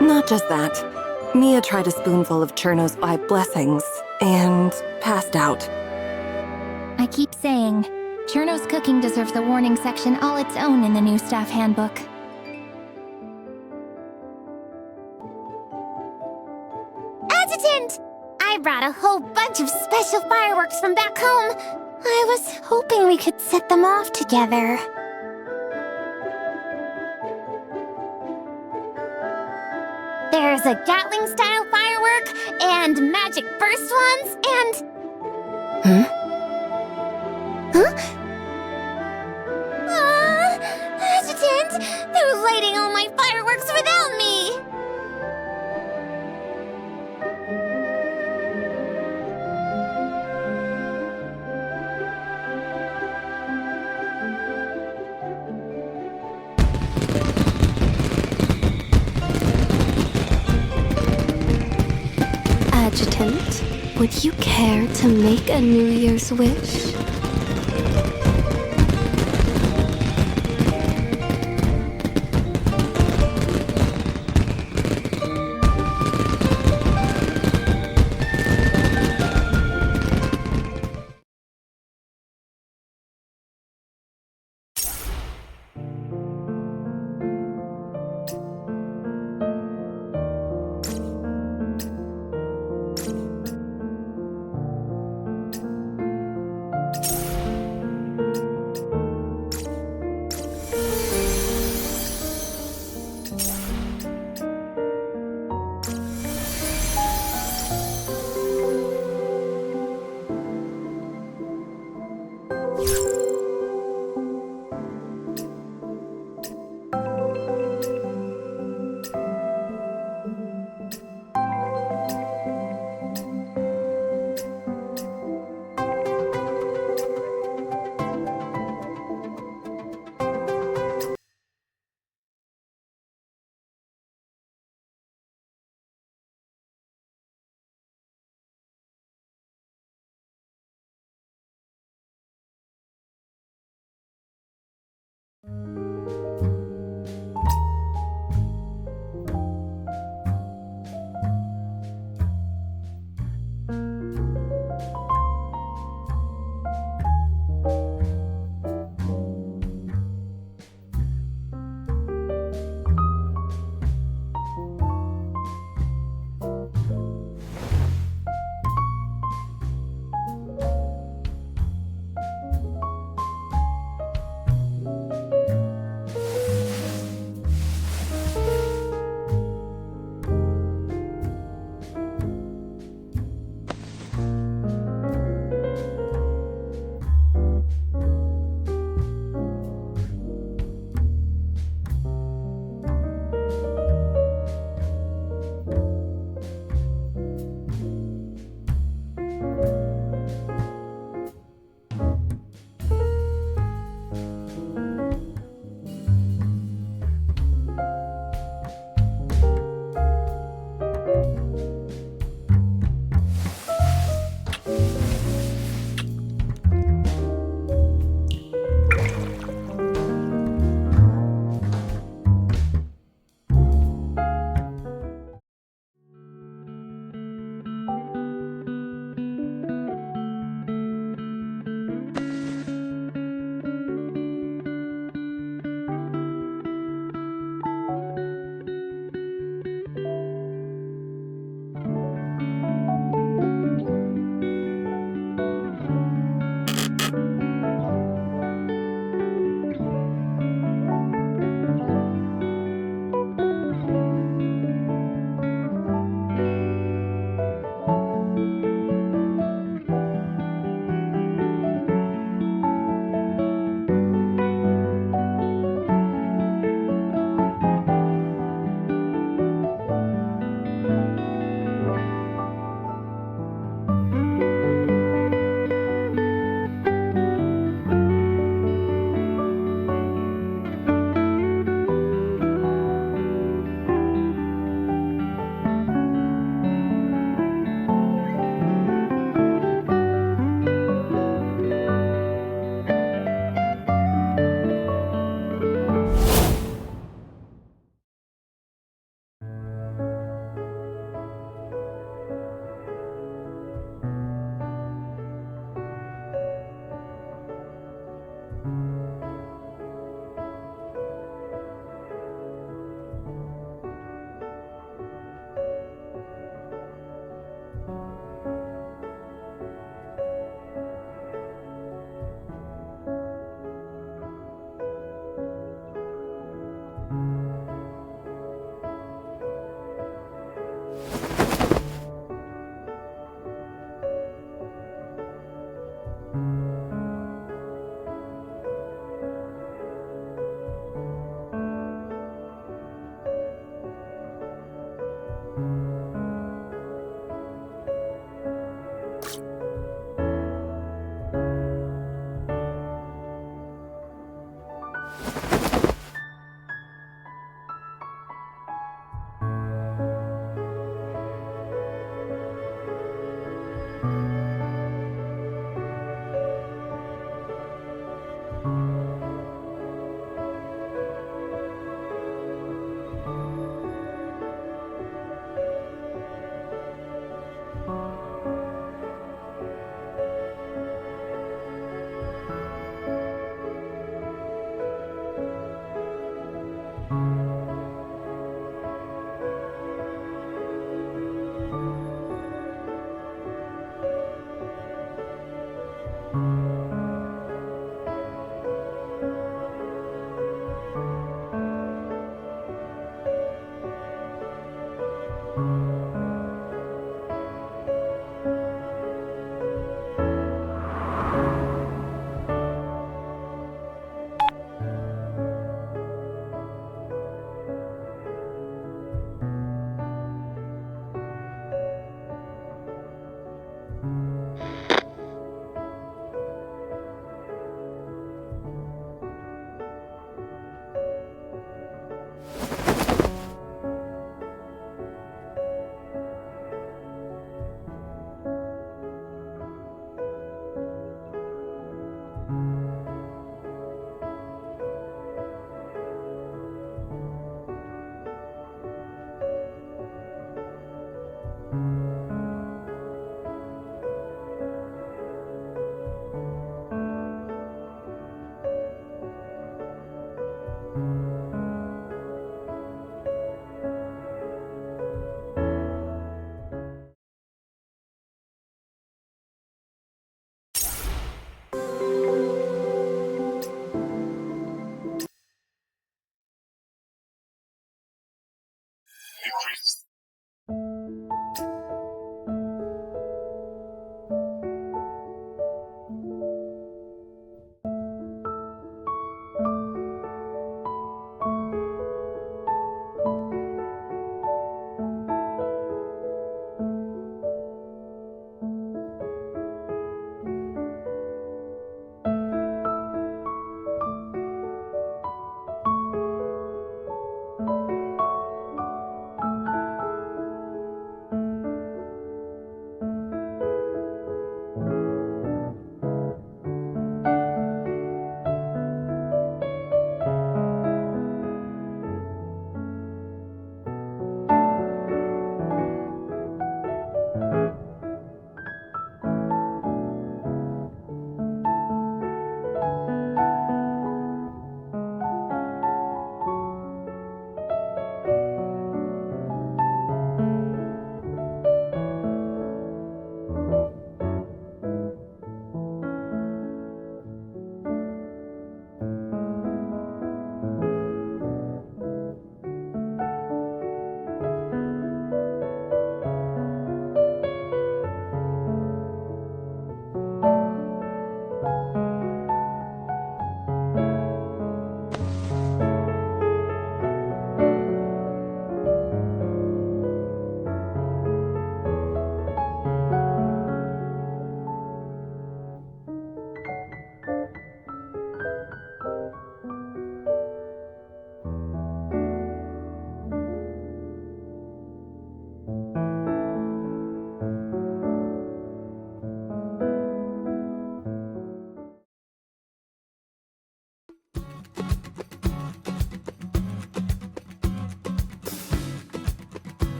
Not just that. Mia tried a spoonful of Cherno's 5 blessings and passed out. I keep saying, Cherno's cooking deserves a warning section all its own in the new staff handbook. Adjutant! I brought a whole bunch of special fireworks from back home. I was hoping we could set them off together. There's a Gatling-style firework, and magic burst ones, and... Hmm? Adjutant! They're lighting all my fireworks without me! Adjutant, would you care to make a New Year's wish?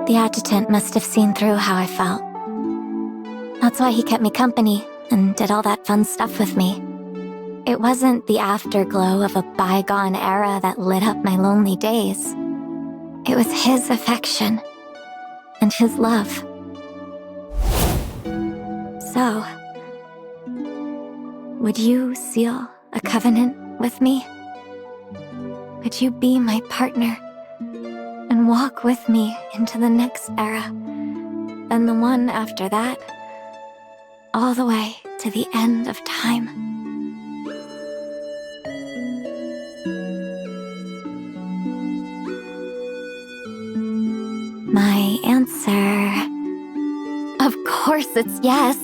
The adjutant must have seen through how I felt. That's why he kept me company and did all that fun stuff with me. It wasn't the afterglow of a bygone era that lit up my lonely days. It was his affection and his love. So, would you seal a covenant with me? Would you be my partner and walk with me into the next era, then the one after that, all the way to the end of time? My answer, of course it's yes.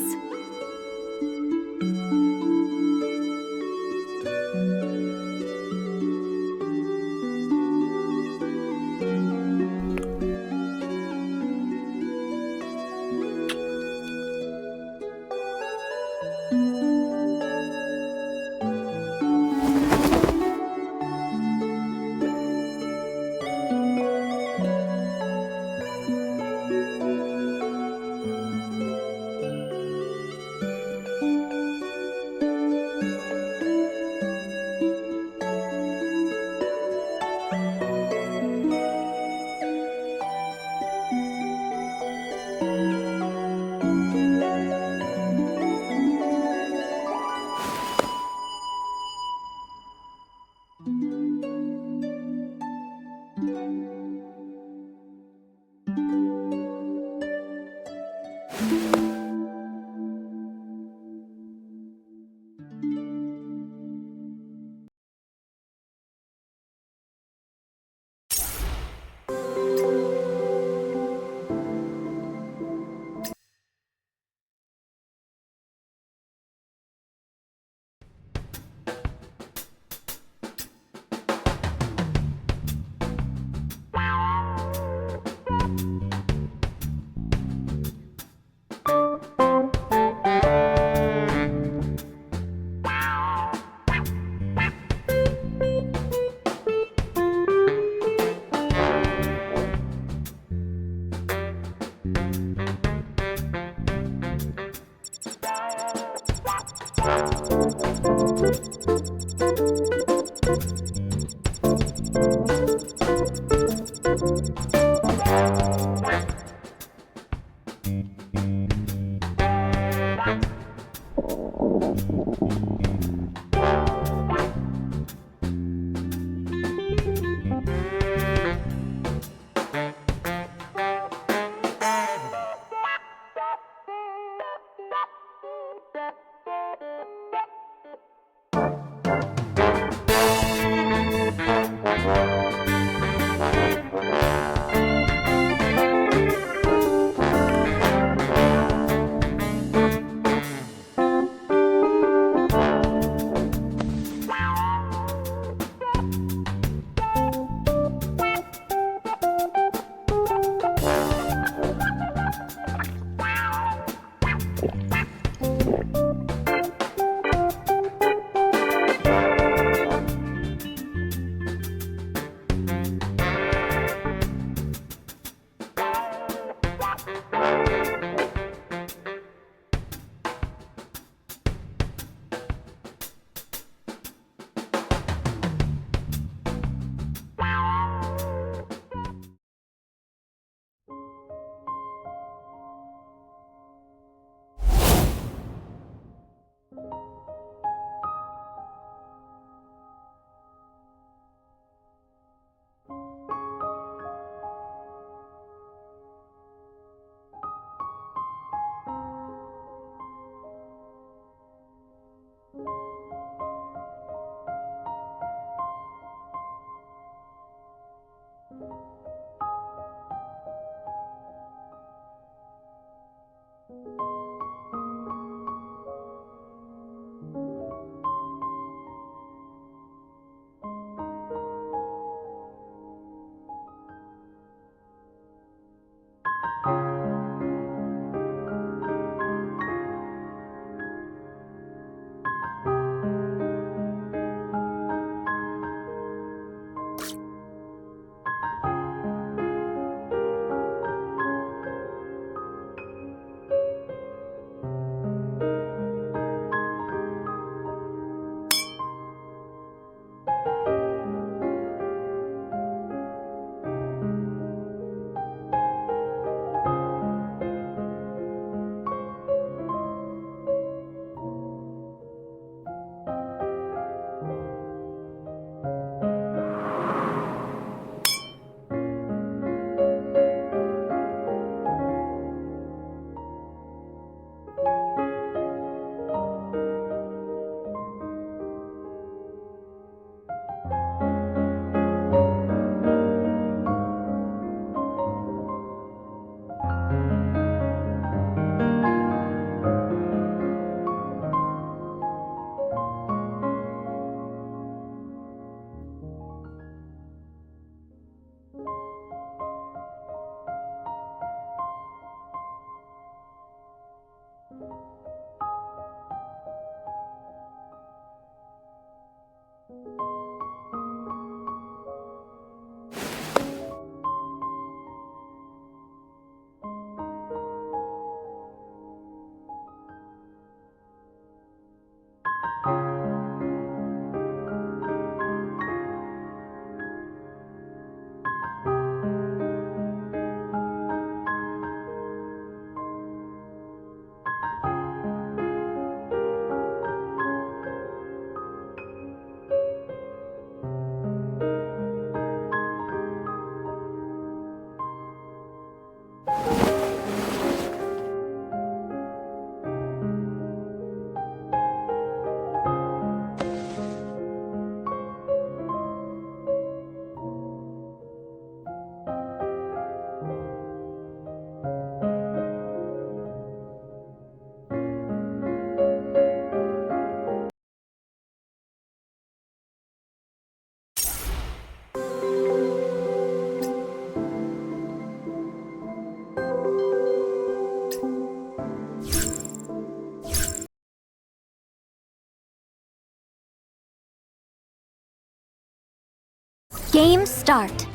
Game start.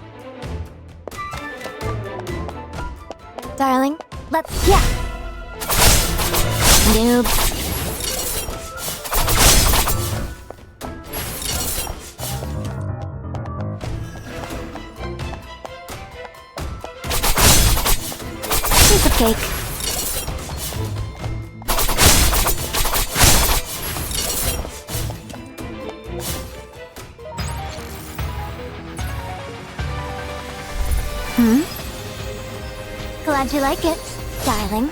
Darling, let's... Yeah! Noob. Piece of cake. Glad you like it, darling.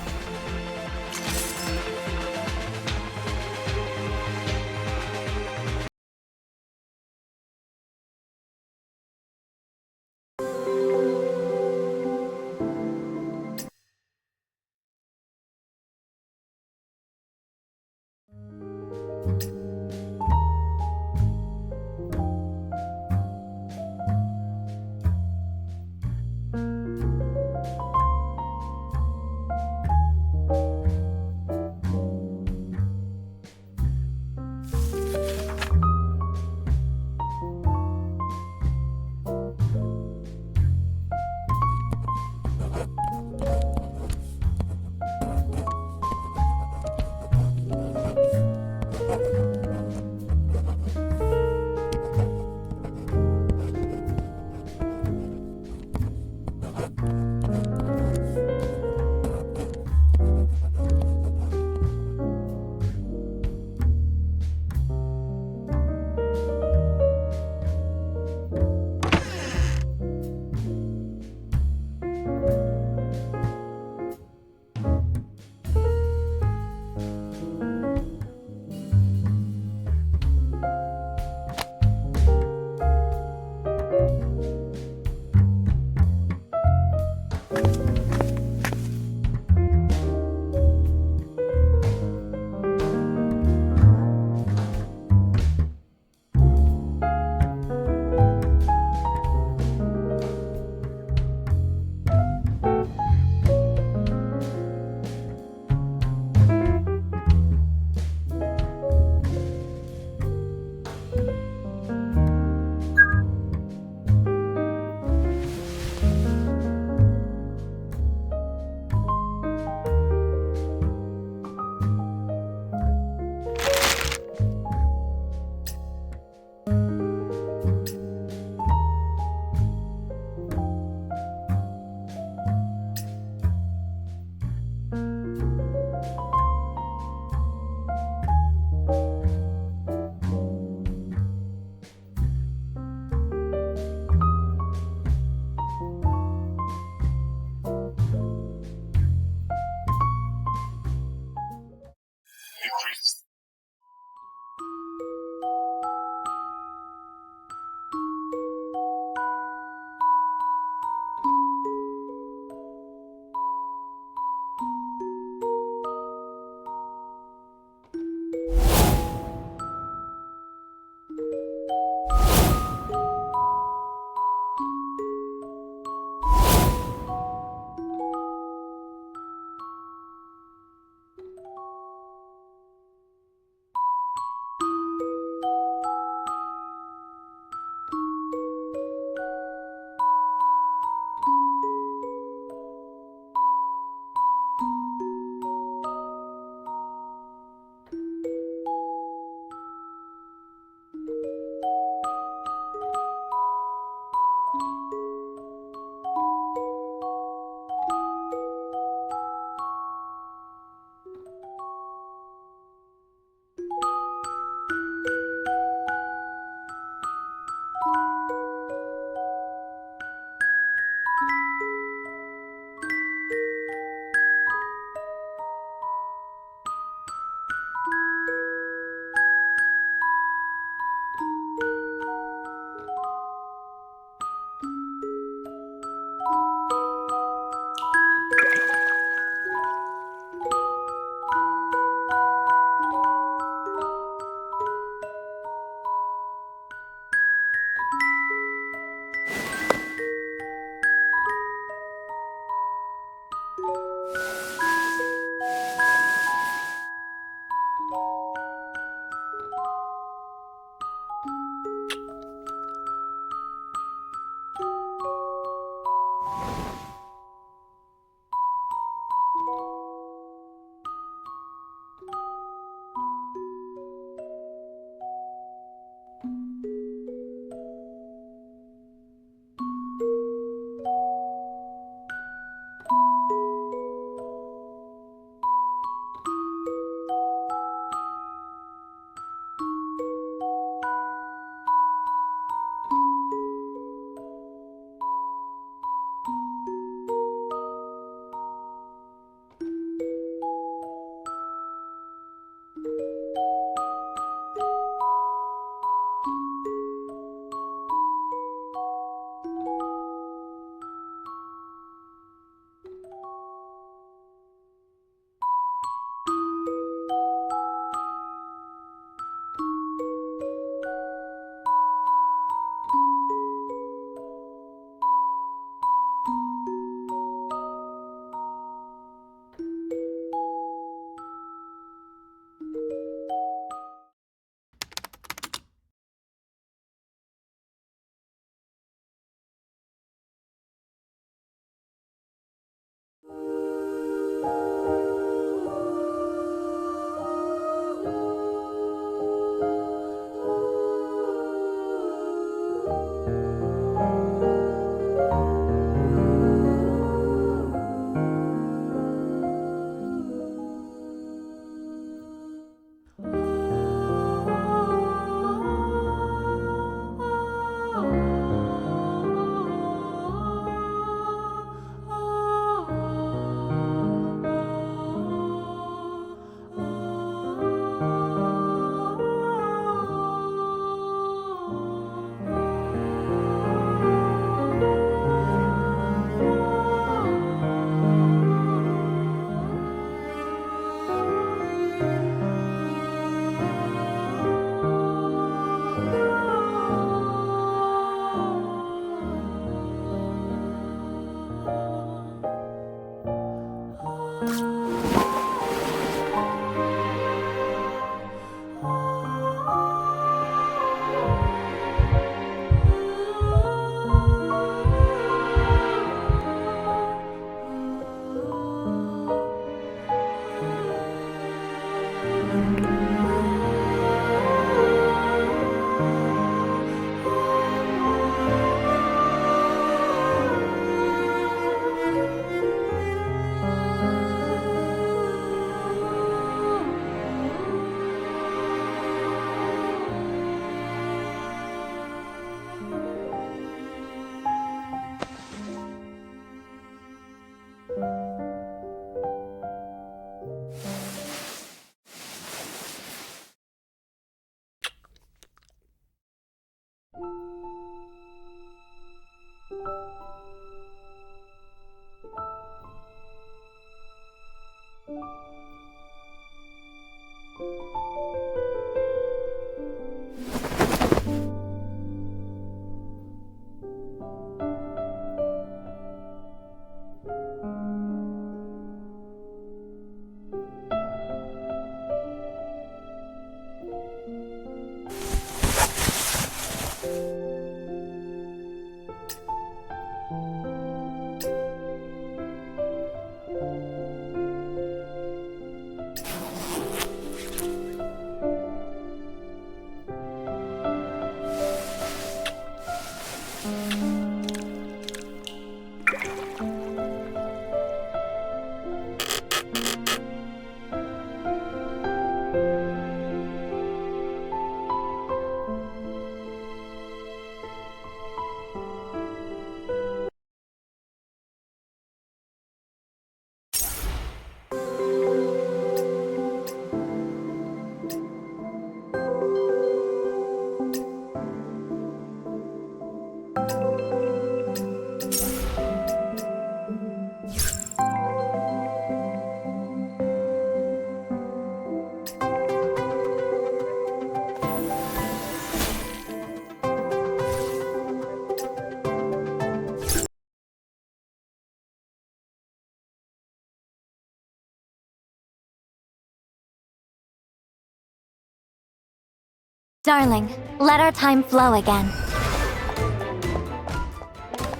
Darling, let our time flow again.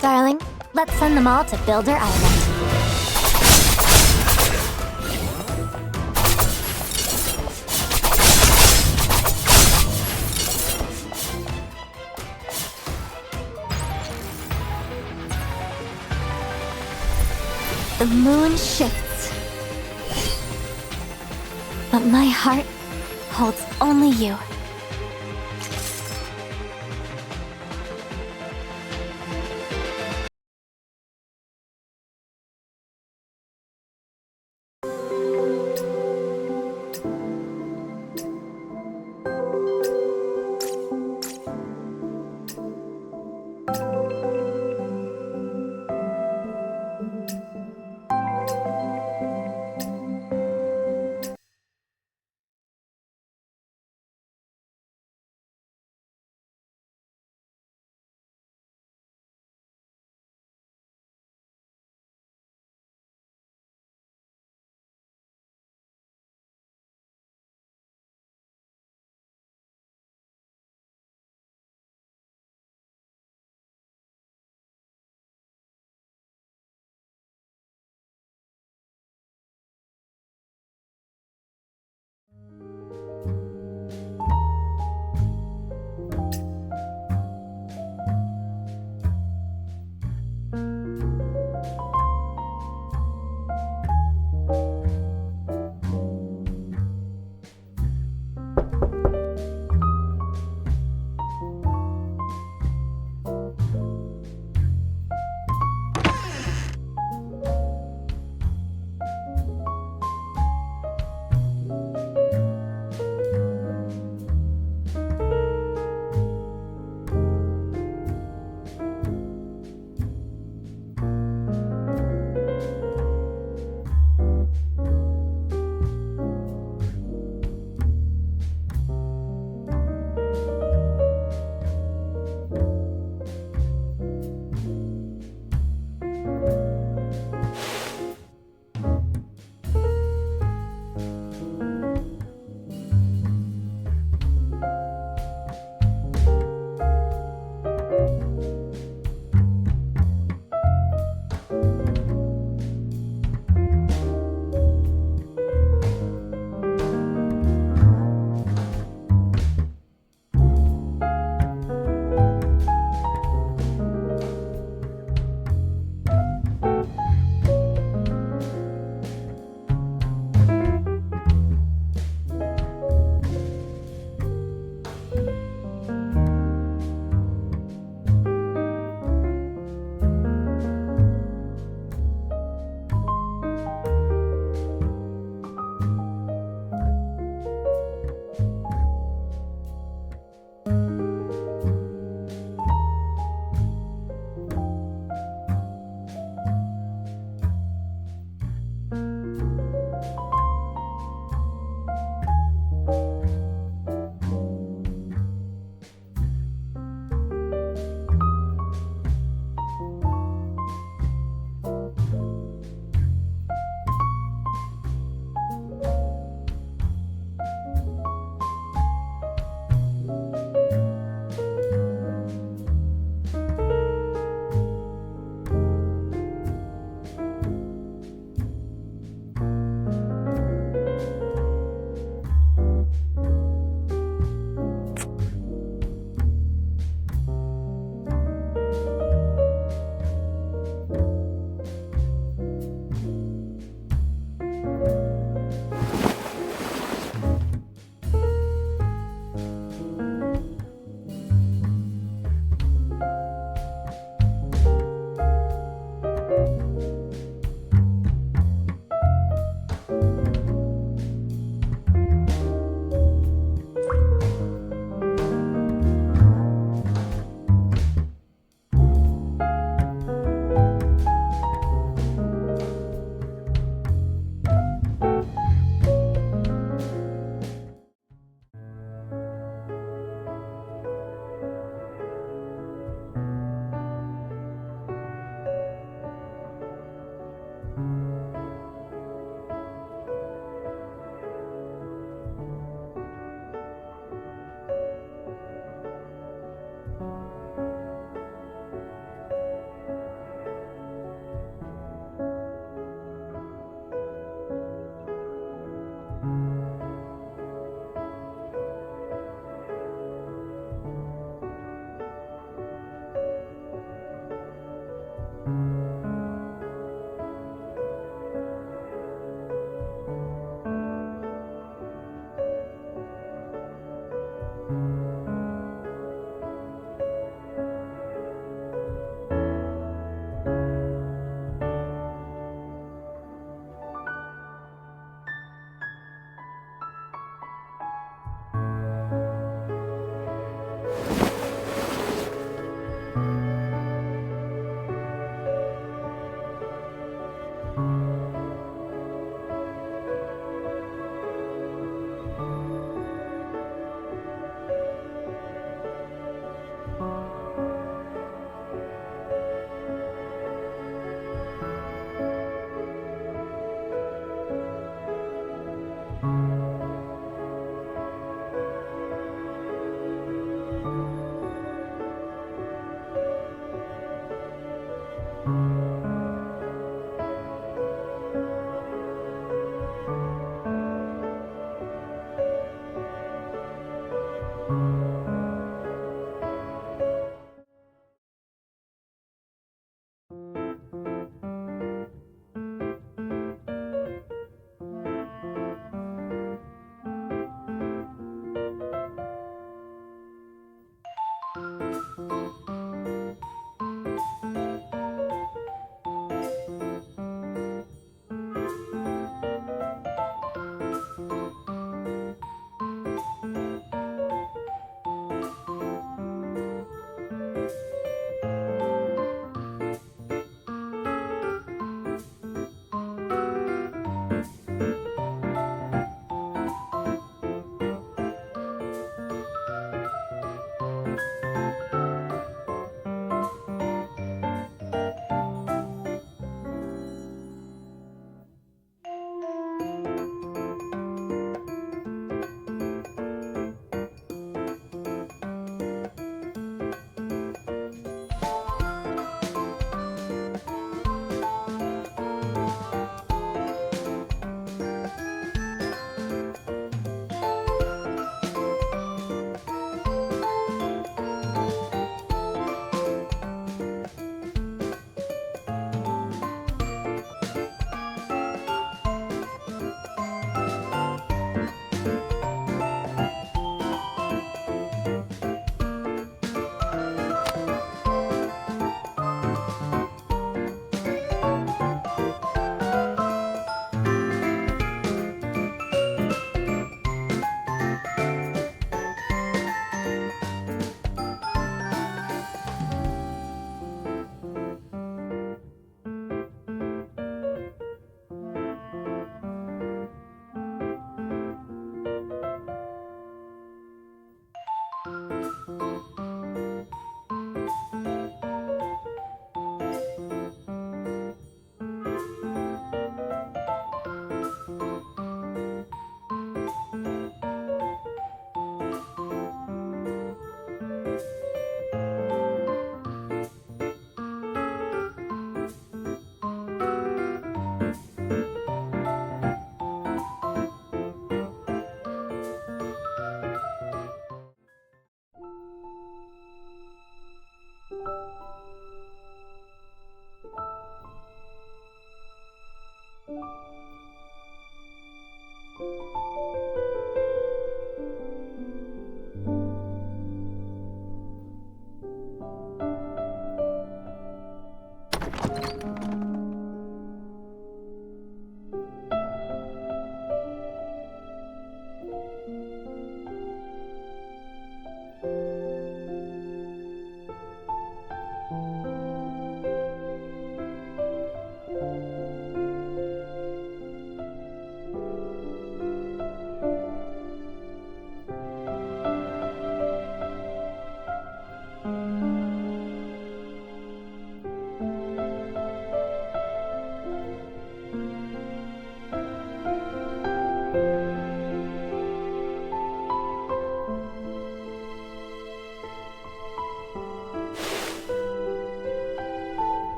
Darling, let's send them all to Builder Island. The moon shifts, but my heart holds only you.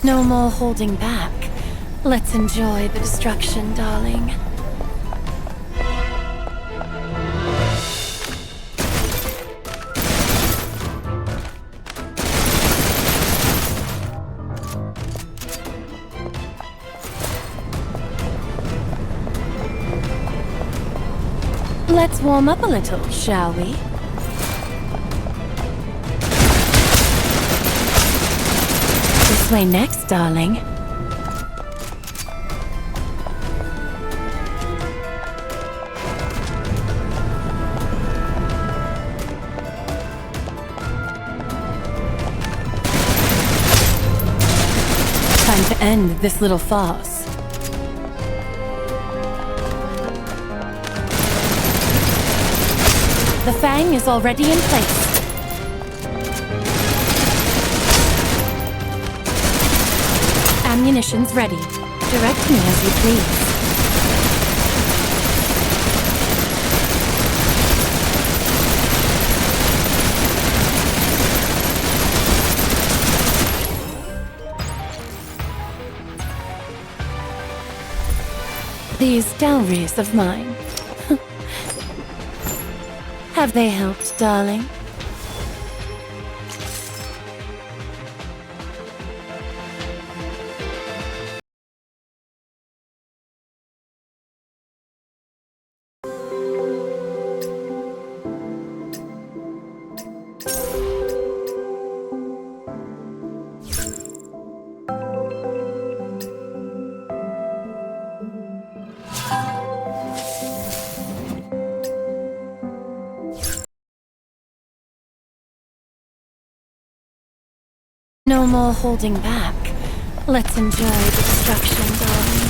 No more holding back. Let's enjoy the destruction, darling. Let's warm up a little, shall we? This way next, darling. Time to end this little farce. The Fang is already in place. Ammunition's ready. Direct me as you please. These dowries of mine. Have they helped, darling? No more holding back. Let's enjoy the destruction, darling.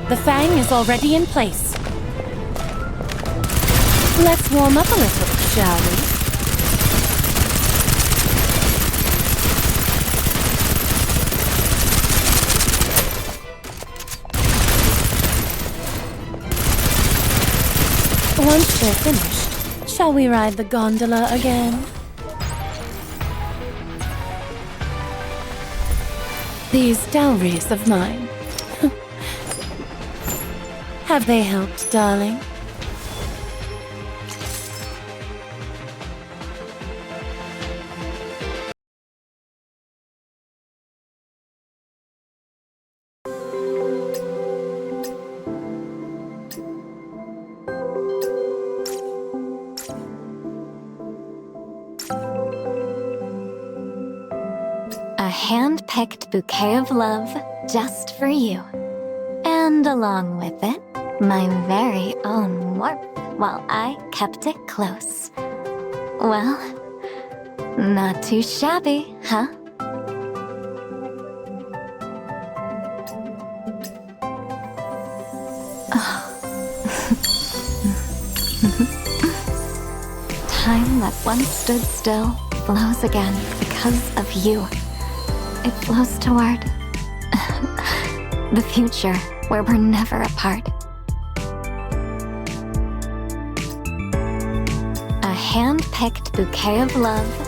The Fang is already in place. Let's warm up a little, shall we? Once they're finished, shall we ride the gondola again? These dowries of mine. Have they helped, darling? A hand-picked bouquet of love just for you. And along with it, my very own warmth while I kept it close. Well, not too shabby, huh? Time that once stood still flows again because of you. It flows toward the future where we're never apart. A hand-picked bouquet of love.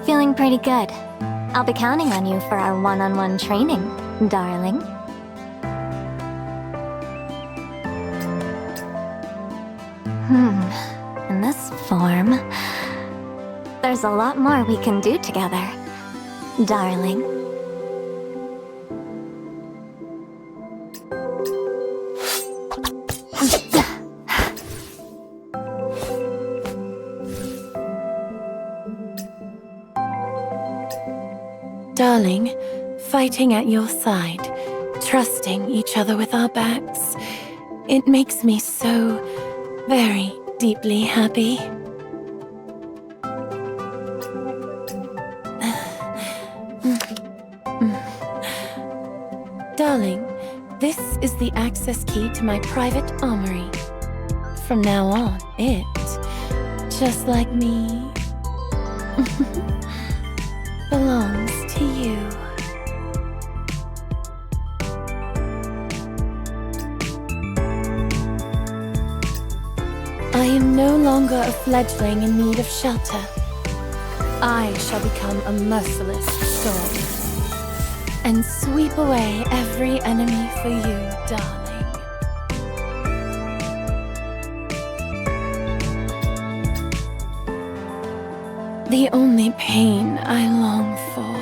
Feeling pretty good. I'll be counting on you for our one-on-one training, darling. In this form, there's a lot more we can do together, darling. Darling, fighting at your side, trusting each other with our backs, it makes me so very deeply happy. Darling, this is the access key to my private armory. From now on, it, just like me, belongs to you. I am no longer a fledgling in need of shelter. I shall become a merciless storm and sweep away every enemy for you, darling. The only pain I long for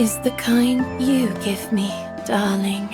is the kind you give me, darling.